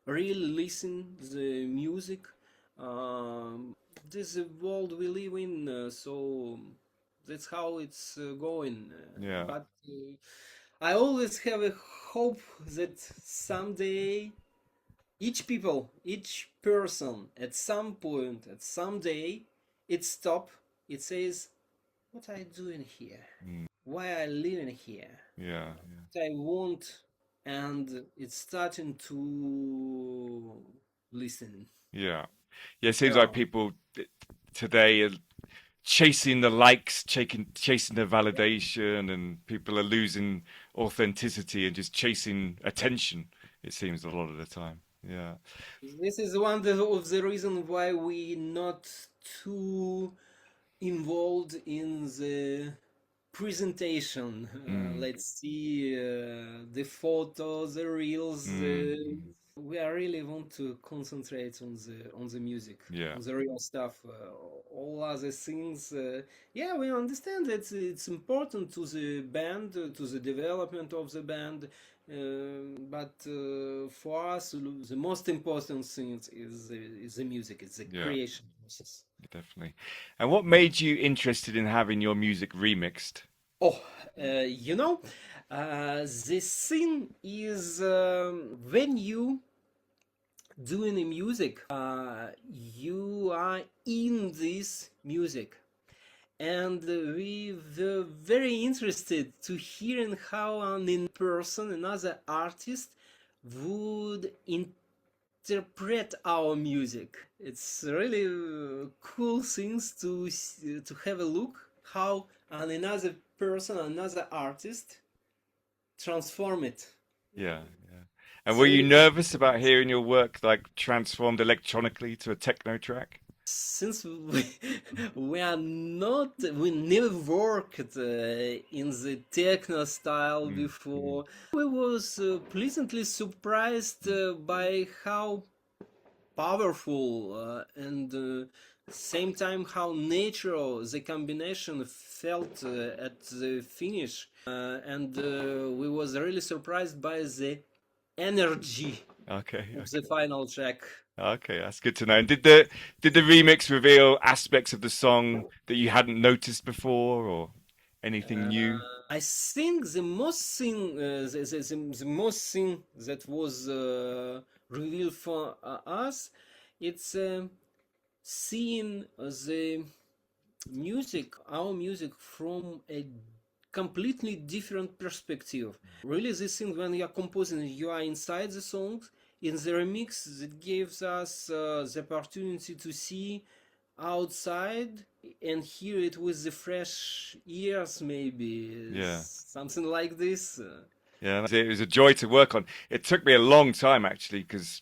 S2: really listen the music. This is the world we live in, so that's how it's going.
S1: Yeah,
S2: But I always have a hope that someday each person at some point, at some day, it stop, it says, what I doing here? Why I living here?
S1: yeah,
S2: What I want, and it's starting to listen.
S1: yeah. Yeah, it seems
S2: Yeah.
S1: like people today are chasing the likes, chasing the validation, and people are losing authenticity and just chasing attention. It seems a lot of the time. Yeah,
S2: This is one of the reason why we not too involved in the presentation. Let's see the photos, the reels. We are really want to concentrate on the music,
S1: yeah,
S2: on the real stuff. All other things, yeah, we understand that it's important to the band, to the development of the band. But for us, the most important thing is the music. It's the
S1: yeah,
S2: creation process.
S1: definitely. And what made you interested in having your music remixed?
S2: Oh, you know, the thing is when you doing the music, you are in this music, and we were very interested to hearing how an in person, another artist, would interpret our music. It's really cool things to have a look how another person, another artist transform it.
S1: Yeah, yeah. And
S2: It's
S1: were you
S2: really cool.
S1: nervous about hearing your work like transformed electronically to a techno track?
S2: Since we are not, we never worked in the techno style before. We was pleasantly surprised by how powerful and same time how natural the combination felt at the finish, and we was really surprised by the energy
S1: Okay,
S2: of the final track.
S1: okay, that's good to know. And did the remix reveal aspects of the song that you hadn't noticed before, or anything
S2: Uh,
S1: new?
S2: I think the most thing that was revealed for us, it's seeing the our music from a completely different perspective. Really, this thing when you are composing, you are inside the songs. In the remix, it gives us the opportunity to see outside and hear it with the fresh ears, maybe
S1: Yeah.
S2: something like this.
S1: Yeah, it was a joy to work on. It took me a long time actually because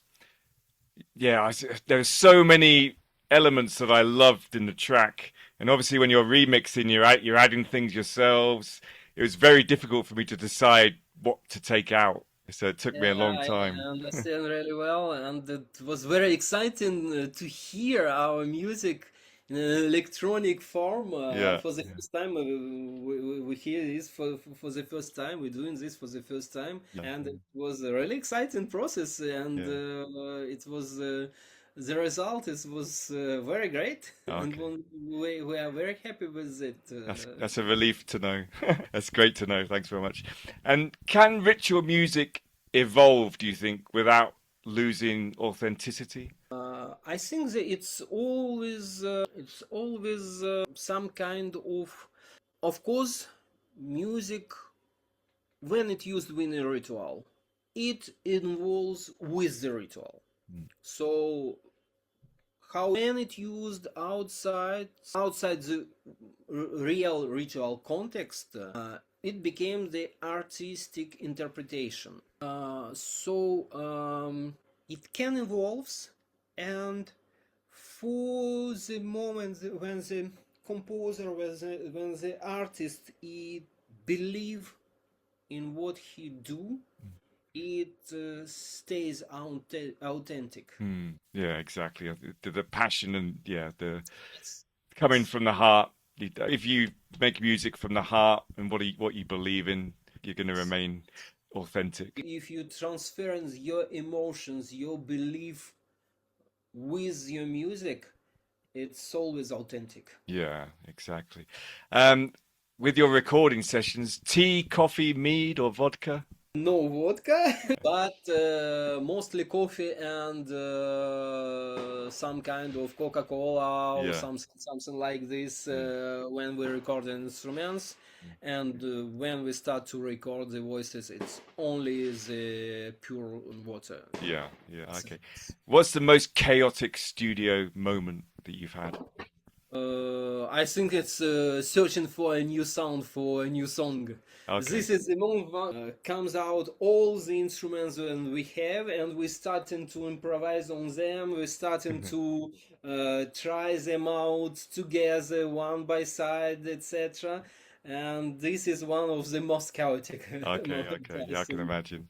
S1: there were so many elements that I loved in the track, and obviously when you're remixing, you're adding things yourselves. It was very difficult for me to decide what to take out, so it took me a
S2: Yeah,
S1: long time.
S2: I understand really well, and it was very exciting to hear our music in an electronic form
S1: Yeah,
S2: for the first time. We hear this for the first time. We're doing this for the first time,
S1: yeah,
S2: and it was a really exciting process. And
S1: yeah.
S2: it was the result. It was very great, and
S1: Okay,
S2: we are very happy with it.
S1: that's a relief to know. That's great to know. Thanks very much. And can ritual music evolve, do you think, without losing authenticity?
S2: I think that it's always some kind of course, music when it used in a ritual, it involves with the ritual.
S1: Mm.
S2: So how when it used outside the real ritual context, it became the artistic interpretation. It can evolve, and for the moment when the composer, when the artist, he believe in what he do, it stays authentic.
S1: Yeah, exactly. The passion and the
S2: Yes.
S1: coming from the heart. If you make music from the heart and what you believe in, you're going to remain authentic.
S2: If you transfer your emotions, your belief with your music, it's always authentic.
S1: Yeah, exactly. Um, with your recording sessions, tea, coffee, mead, or vodka?
S2: No vodka, but mostly coffee and some kind of Coca-Cola or
S1: Yeah.
S2: something like this
S1: Mm.
S2: when we record instruments. And when we start to record the voices, it's only the pure water.
S1: Yeah, yeah, okay. What's the most chaotic studio moment that you've had?
S2: I think it's searching for a new sound for a new song.
S1: Okay.
S2: This is the moment comes out all the instruments that we have, and we starting to improvise on them. We starting to try them out together, one by side, etc. And this is one of the most chaotic
S1: Okay,
S2: moments,
S1: okay.
S2: I
S1: Yeah, I can
S2: think.
S1: imagine.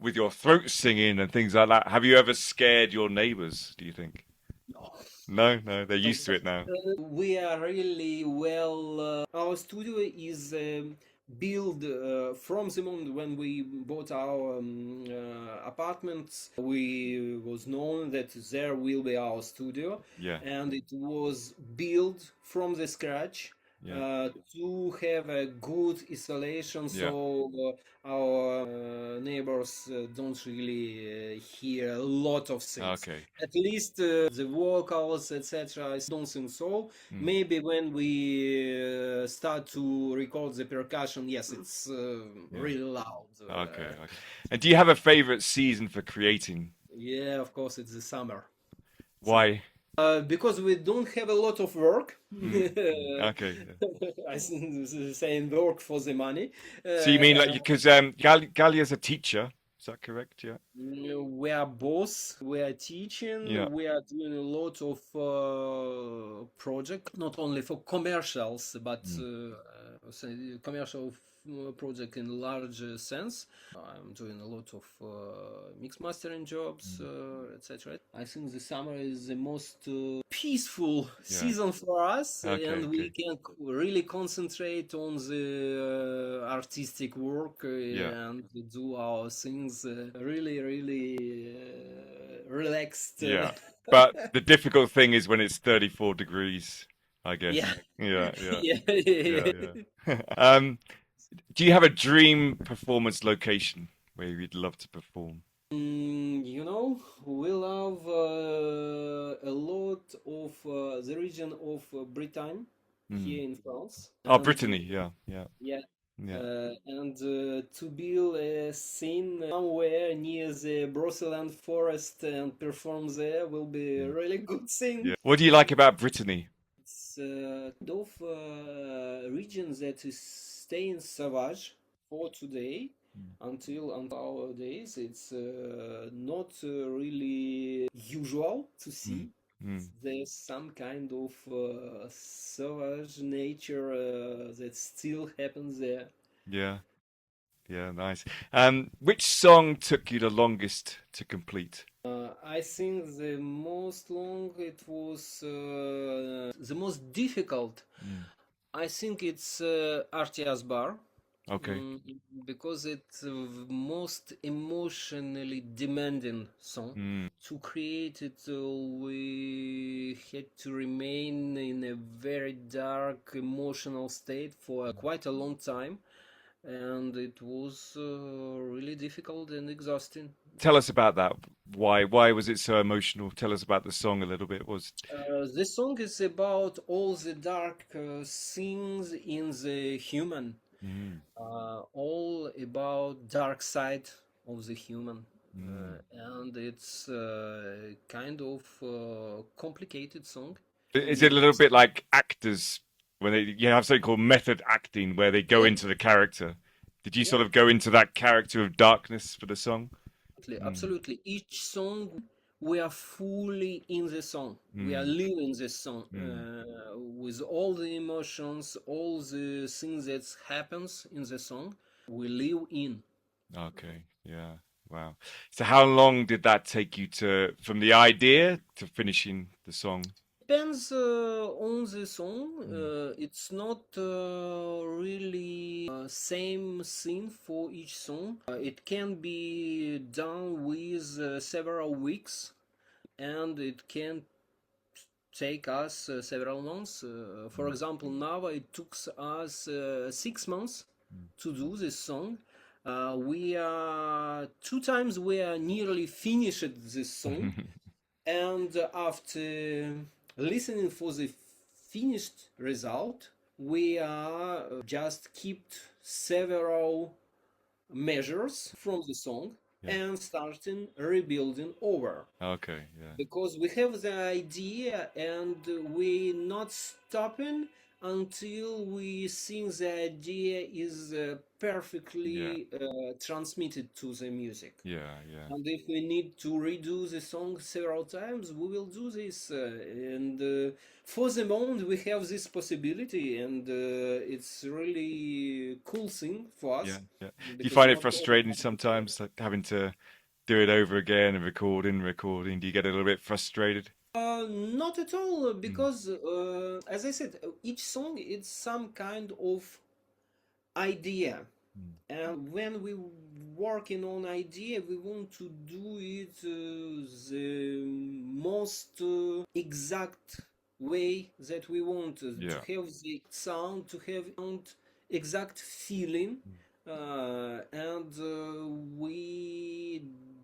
S1: With your throat singing and things like that, have you ever scared your neighbours, do you think? No, no, they're used to it now.
S2: We are really well. Our studio is built from the moment when we bought our apartments. We was known that there will be our studio,
S1: Yeah,
S2: and it was built from the scratch
S1: yeah,
S2: to have a good installation,
S1: yeah.
S2: so our neighbors don't really hear a lot of things.
S1: Okay.
S2: At least the vocals, etc. I don't think so.
S1: Mm,
S2: Maybe when we start to record the percussion, yes, it's
S1: yeah.
S2: really loud.
S1: Okay, okay. And do you have a favorite season for creating?
S2: Yeah, of course, it's the summer.
S1: Why?
S2: Because we don't have a lot of work.
S1: Okay. Yeah.
S2: I saying work for the money.
S1: So you mean
S2: Uh,
S1: like because Galia's a teacher? Is that correct? Yeah.
S2: we are both. We are
S1: Yeah.
S2: teaching. We are doing a lot of project, not only for commercials, but
S1: Mm.
S2: commercial project in large sense. I'm doing a lot of mix mastering jobs, etc. I think the summer is the most peaceful season for us, and we can really concentrate on the artistic work and do our things really, really relaxed.
S1: But the difficult thing is when it's 34 degrees, I guess.
S2: Yeah.
S1: Do you have a dream performance location where you'd love to perform?
S2: You know, we love a lot of the region of Britain here in France.
S1: Oh, Brittany, yeah.
S2: And to build a scene somewhere near the Brussels forest and perform there will be a really good thing.
S1: Yeah. What do you like about Brittany?
S2: It's kind of region that is staying savage for today until our days. It's not really usual to see. There's some kind of savage nature that still happens there.
S1: Yeah, nice. Which song took you the longest to complete?
S2: I think the most long it was the most difficult. I think it's Artias Bar.
S1: Okay.
S2: Because it's the most emotionally demanding song. To create it, we had to remain in a very dark emotional state for quite a long time, and it was really difficult and exhausting.
S1: Tell us about that. Why was it so emotional? Tell us about the song a little bit.
S2: The song is about all the dark things in the human. All about dark side of the human, and it's kind of complicated song.
S1: Is it a little bit like actors when you have something called method acting, where they go into the character? Did you sort of go into that character of darkness for the song?
S2: Absolutely. Each song, we are fully in the song. We are living the song with all the emotions, all the things that happens in the song. We live in.
S1: Okay. Yeah. Wow. So how long did that take you from the idea to finishing the song?
S2: Depends on the song. It's not really same thing for each song. It can be done with several weeks, and it can take us several months. For example, now it took us 6 months to do this song. We are 2 times we are nearly finished this song, and after listening for the finished result, we are just kept several measures from the song and starting rebuilding over.
S1: Okay, yeah.
S2: Because we have the idea and we not stopping until we think the idea is perfectly transmitted to the music.
S1: Yeah.
S2: And if we need to redo the song several times, we will do this. And for the moment, we have this possibility, and it's really cool thing for us.
S1: Yeah. Do you find it frustrating sometimes, like having to do it over again and recording? Do you get a little bit frustrated?
S2: Not at all, because as I said, each song is some kind of idea. And when we working on idea, we want to do it the most exact way that we want to have the sound, to have exact feeling, and we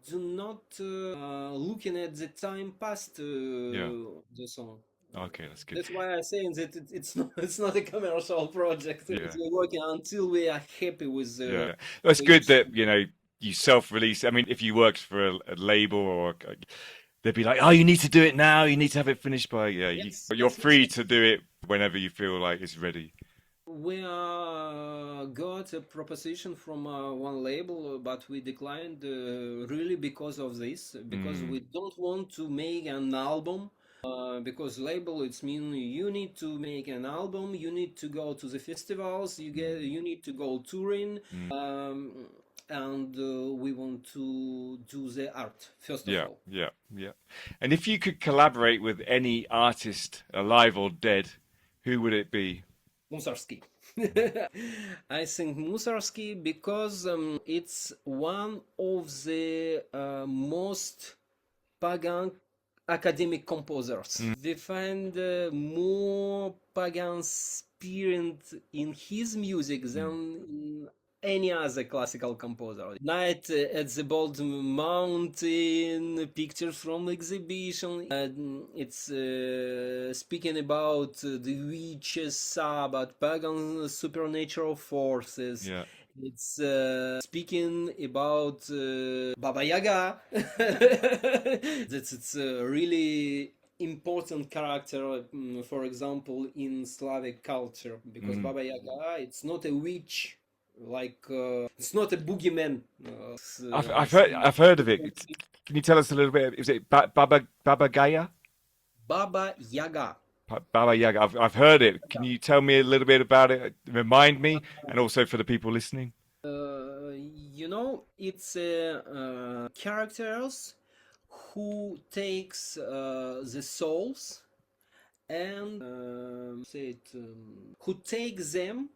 S2: do not looking at the time past the song.
S1: Okay, that's good.
S2: That's why I'm saying that it's not a commercial project. We're working until we are happy with the.
S1: That's good that you self-release. I mean, if you worked for a label or they'd be like, "Oh, you need to do it now. You need to have it finished by." You're free to do it whenever you feel like it's ready.
S2: We got a proposition from one label, but we declined really because of this. Because we don't want to make an album Because label it's mean you need to make an album, you need to go to the festivals, you need to go touring, and we want to do the art first of
S1: Yeah,
S2: all.
S1: yeah, yeah. And if you could collaborate with any artist, alive or dead, who would it be?
S2: Mussorgsky. I think Mussorgsky because it's one of the most pagan academic composers. We find more pagan spirit in his music than in any other classical composer. Night at the Bald Mountain, pictures from exhibition. It's speaking about the witches, Sabbath, pagan supernatural forces.
S1: Yeah.
S2: It's speaking about Baba Yaga. It's a really important character, for example, in Slavic culture, because Baba Yaga, it's not a witch, like it's not a boogeyman.
S1: I've heard of it. Can you tell us a little bit? Is it Baba Gaya?
S2: Baba Yaga.
S1: Baba Yaga. I've heard it. Can you tell me a little bit about it? Remind me, and also for the people listening.
S2: It's characters who takes the souls and who take them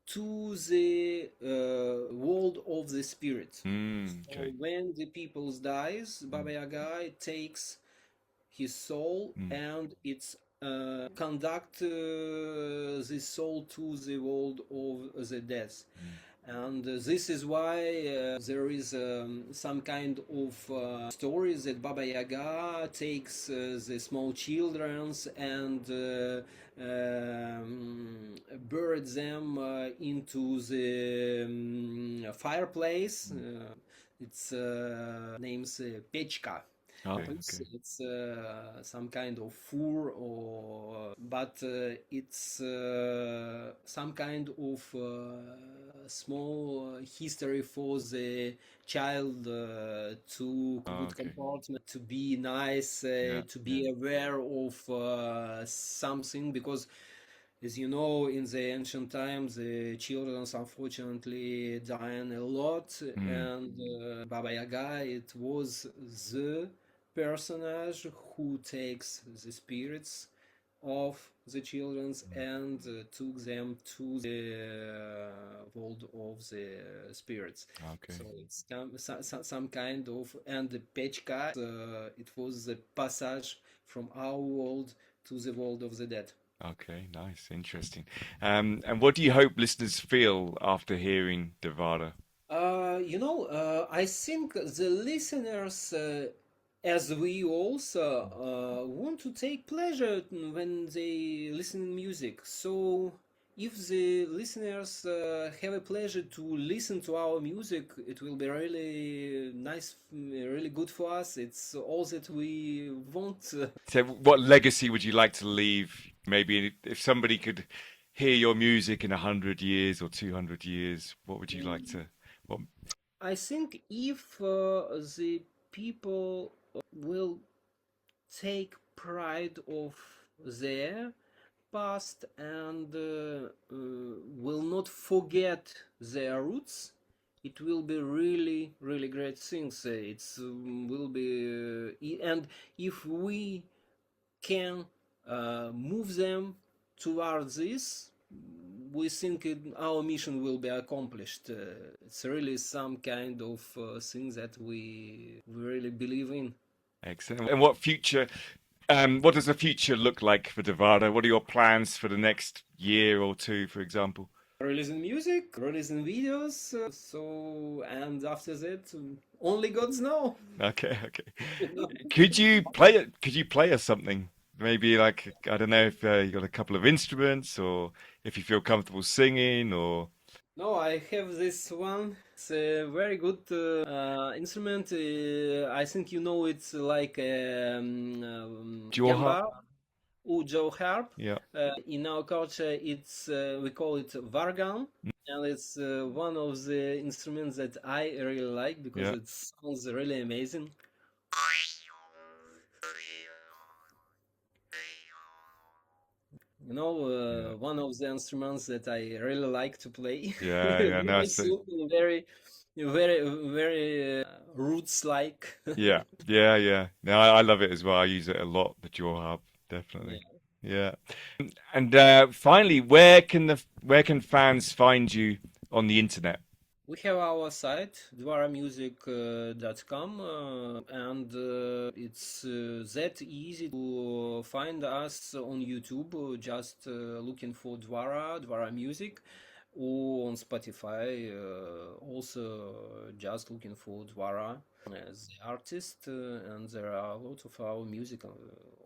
S2: to the world of the spirits. So
S1: Okay.
S2: when the people dies, Baba Yaga takes his soul and it's conduct the soul to the world of the death. And this is why there is some kind of story that Baba Yaga takes the small children and buried them into the fireplace. Its name's Pechka.
S1: Okay.
S2: It's some kind of fur, but it's some kind of small history for the child to good comportment, to be nice, to be aware of something, because as you know, in the ancient times, the children unfortunately dying a lot, and Baba Yaga, it was the personage who takes the spirits of the children and took them to the world of the spirits.
S1: Okay.
S2: So it's some kind of, and the Pechka, it was the passage from our world to the world of the dead.
S1: Okay, nice, interesting. And what do you hope listeners feel after hearing DVARA?
S2: I think the listeners, as we also want to take pleasure when they listen to music. So if the listeners have a pleasure to listen to our music, it will be really nice, really good for us. It's all that we want.
S1: So, what legacy would you like to leave? Maybe if somebody could hear your music in 100 years or 200 years, what would you like to? What?
S2: I think if the people will take pride of their past and will not forget their roots, it will be really, really great things. It's will be, and if we can move them towards this, we think our mission will be accomplished. It's really some kind of thing that we really believe in.
S1: Excellent. And what does the future look like for DVARA? What are your plans for the next year or two, for example?
S2: Releasing music, releasing videos, and after that, only gods know.
S1: Okay, okay. Could you play us something? Maybe like I don't know if you got a couple of instruments or if you feel comfortable singing or.
S2: No, I have this one. It's a very good instrument. I think you know it's like a
S1: Jaw.
S2: gamba, ujo harp.
S1: Yeah.
S2: In our culture, it's we call it vargan, and it's one of the instruments that I really like because
S1: Yeah.
S2: it sounds really amazing.
S1: Yeah.
S2: one of the instruments that I really like to play.
S1: Yeah, yeah, no,
S2: Very
S1: so
S2: simple, very roots like.
S1: yeah, yeah, yeah. No, I love it as well. I use it a lot, the jaw harp, definitely.
S2: Yeah.
S1: Yeah. And finally, where can fans find you on the internet?
S2: We have our site, dvaramusic.com, and it's that easy to find us on YouTube, just looking for Dvara Music, or on Spotify, also just looking for Dvara as the artist, and there are a lot of our music.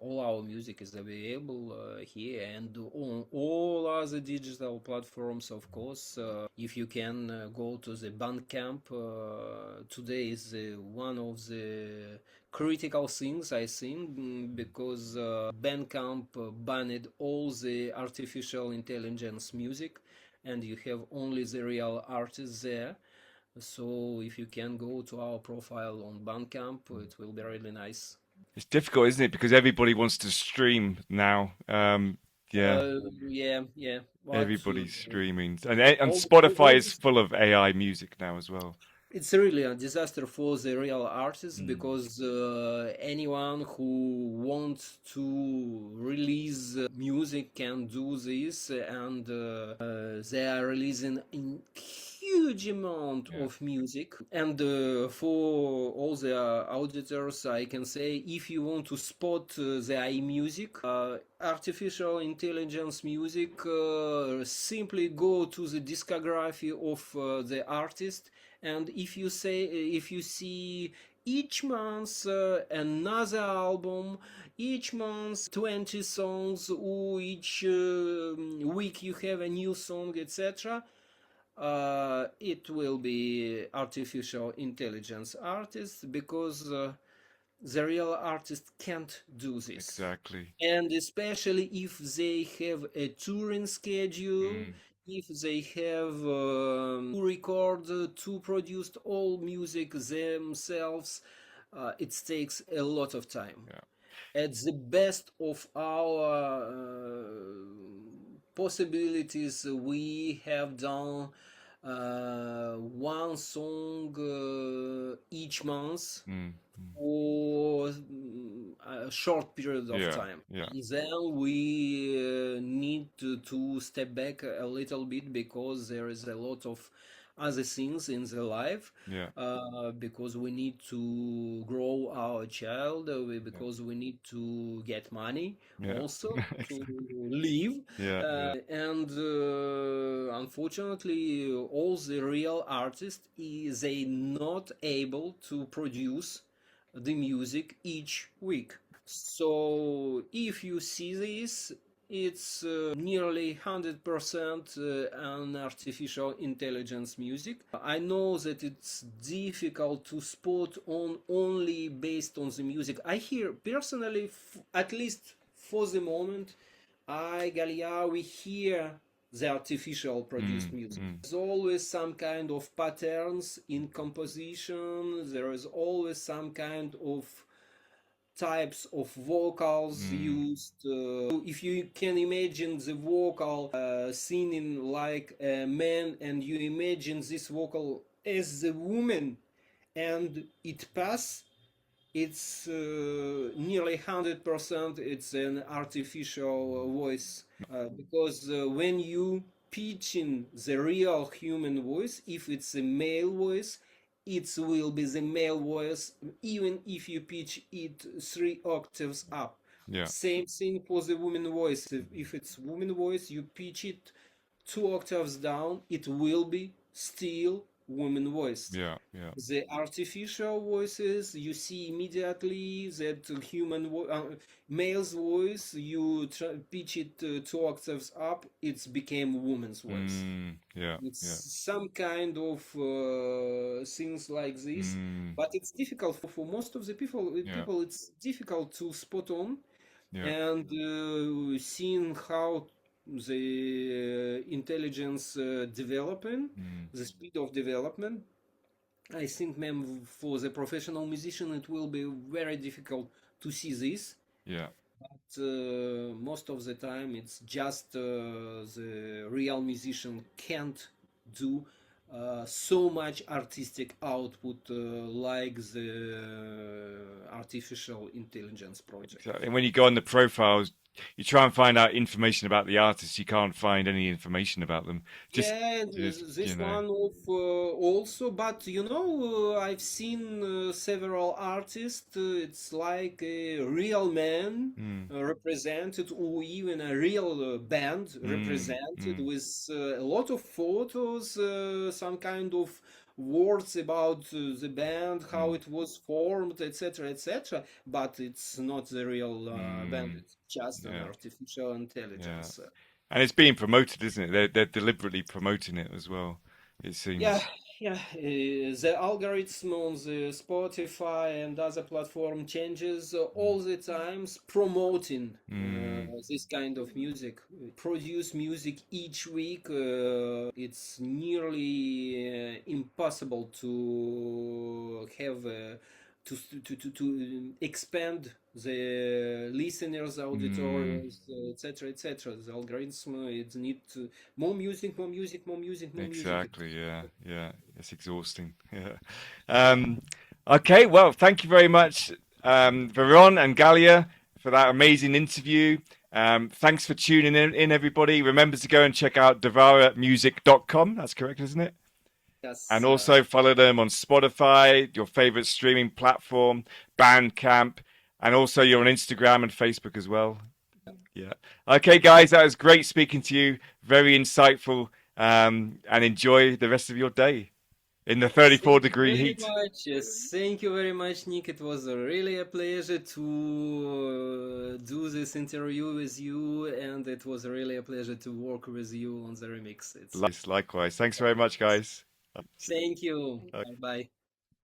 S2: All our music is available here and on all other digital platforms, of course. If you can go to the Bandcamp, today is one of the critical things I think, because Bandcamp banned all the artificial intelligence music, and you have only the real artists there. So if you can go to our profile on Bandcamp, it will be really nice.
S1: It's difficult, isn't it? Because everybody wants to stream now. Yeah,
S2: Yeah, but
S1: everybody's streaming, and Spotify
S2: all
S1: is
S2: this,
S1: full of AI music now as well.
S2: it's really a disaster for the real artists,
S1: Mm.
S2: because anyone who wants to release music can do this, and they are releasing in huge amount
S1: Yeah,
S2: of music. And for all the auditors, I can say, if you want to spot the AI music, artificial intelligence music, simply go to the discography of the artist, and if you see each month another album, each month 20 songs, or each week you have a new song, etc., it will be artificial intelligence artists, because the real artist can't do this.
S1: exactly.
S2: And especially if they have a touring schedule,
S1: Mm.
S2: if they have to record, to produce all music themselves, it takes a lot of time.
S1: Yeah.
S2: At the best of our possibilities, we have done one song each month
S1: Mm. Mm.
S2: for a short period of
S1: Yeah.
S2: time.
S1: Yeah.
S2: And then we need to step back a little bit, because there is a lot of other things in the life,
S1: Yeah.
S2: because we need to grow our child,
S1: Yeah.
S2: because we need to get money
S1: Yeah.
S2: also to
S1: Exactly.
S2: live.
S1: Yeah. Yeah.
S2: And unfortunately, all the real artists, they not able to produce the music each week. So if you see this, it's nearly 100% an artificial intelligence music. I know that it's difficult to spot on only based on the music. I hear personally, at least for the moment, Galia, we hear the artificial produced
S1: Mm.
S2: music.
S1: Mm.
S2: There's always some kind of patterns in composition. There is always some kind of types of vocals
S1: Mm.
S2: used. If you can imagine the vocal singing like a man, and you imagine this vocal as the woman, and it pass, it's nearly 100% it's an artificial voice, because when you pitching the real human voice, if it's a male voice, it will be the male voice even if you pitch it 3 octaves up.
S1: Yeah.
S2: Same thing for the woman voice. If it's woman voice, you pitch it 2 octaves down, it will be still woman voice.
S1: Yeah. Yeah.
S2: The artificial voices, you see immediately that male's voice, you pitch it 2 octaves up, it's became woman's voice.
S1: Mm. Yeah.
S2: It's
S1: Yeah.
S2: some kind of things like this,
S1: Mm.
S2: but it's difficult for most of the people.
S1: Yeah.
S2: It's difficult to spot on,
S1: Yeah.
S2: and seeing how the intelligence developing,
S1: Mm.
S2: the speed of development. I think, ma'am, for the professional musician, it will be very difficult to see this.
S1: Yeah.
S2: but most of the time it's just the real musician can't do so much artistic output like the artificial intelligence project.
S1: Exactly. And when you go on the profiles, you try and find out information about the artists. You can't find any information about them.
S2: Yeah,
S1: Just
S2: this one of also, but I've seen several artists. It's like a real man
S1: mm,
S2: represented, or even a real band
S1: mm,
S2: represented
S1: mm,
S2: with a lot of photos, some kind of words about the band, how
S1: mm,
S2: it was formed, etc., etc. But it's not the real band.
S1: mm,
S2: It's just an
S1: yeah,
S2: artificial
S1: yeah.
S2: intelligence.
S1: And it's being promoted, isn't it? They're deliberately promoting it as well. It
S2: Yeah,
S1: seems.
S2: yeah. The algorithm on the Spotify and other platform changes all the times, promoting
S1: Mm,
S2: this kind of music. Produce music each week. It's nearly impossible to have to expand the listeners,
S1: mm,
S2: auditors, etc., etc. The algorithm it need more music, more music, more music, more music.
S1: exactly. Yeah, yeah. It's exhausting. Yeah. Um, okay. Well, thank you very much, Veron and Galia, for that amazing interview. Thanks for tuning in, everybody. Remember to go and check out devaramusic.com. That's correct, isn't it? And
S2: Yes,
S1: also follow them on Spotify, your favorite streaming platform, Bandcamp, and also you're on Instagram and Facebook as well. Yeah. Okay, guys, that was great speaking to you. Very insightful. And enjoy the rest of your day in the
S2: thank
S1: 34-degree
S2: you very
S1: heat.
S2: much. Yes, thank you very much, Nick. It was really a pleasure to do this interview with you, and it was really a pleasure to work with you on the remix. It's
S1: Likewise. Thanks very much, guys.
S2: thank you.
S1: Okay.
S2: Bye bye.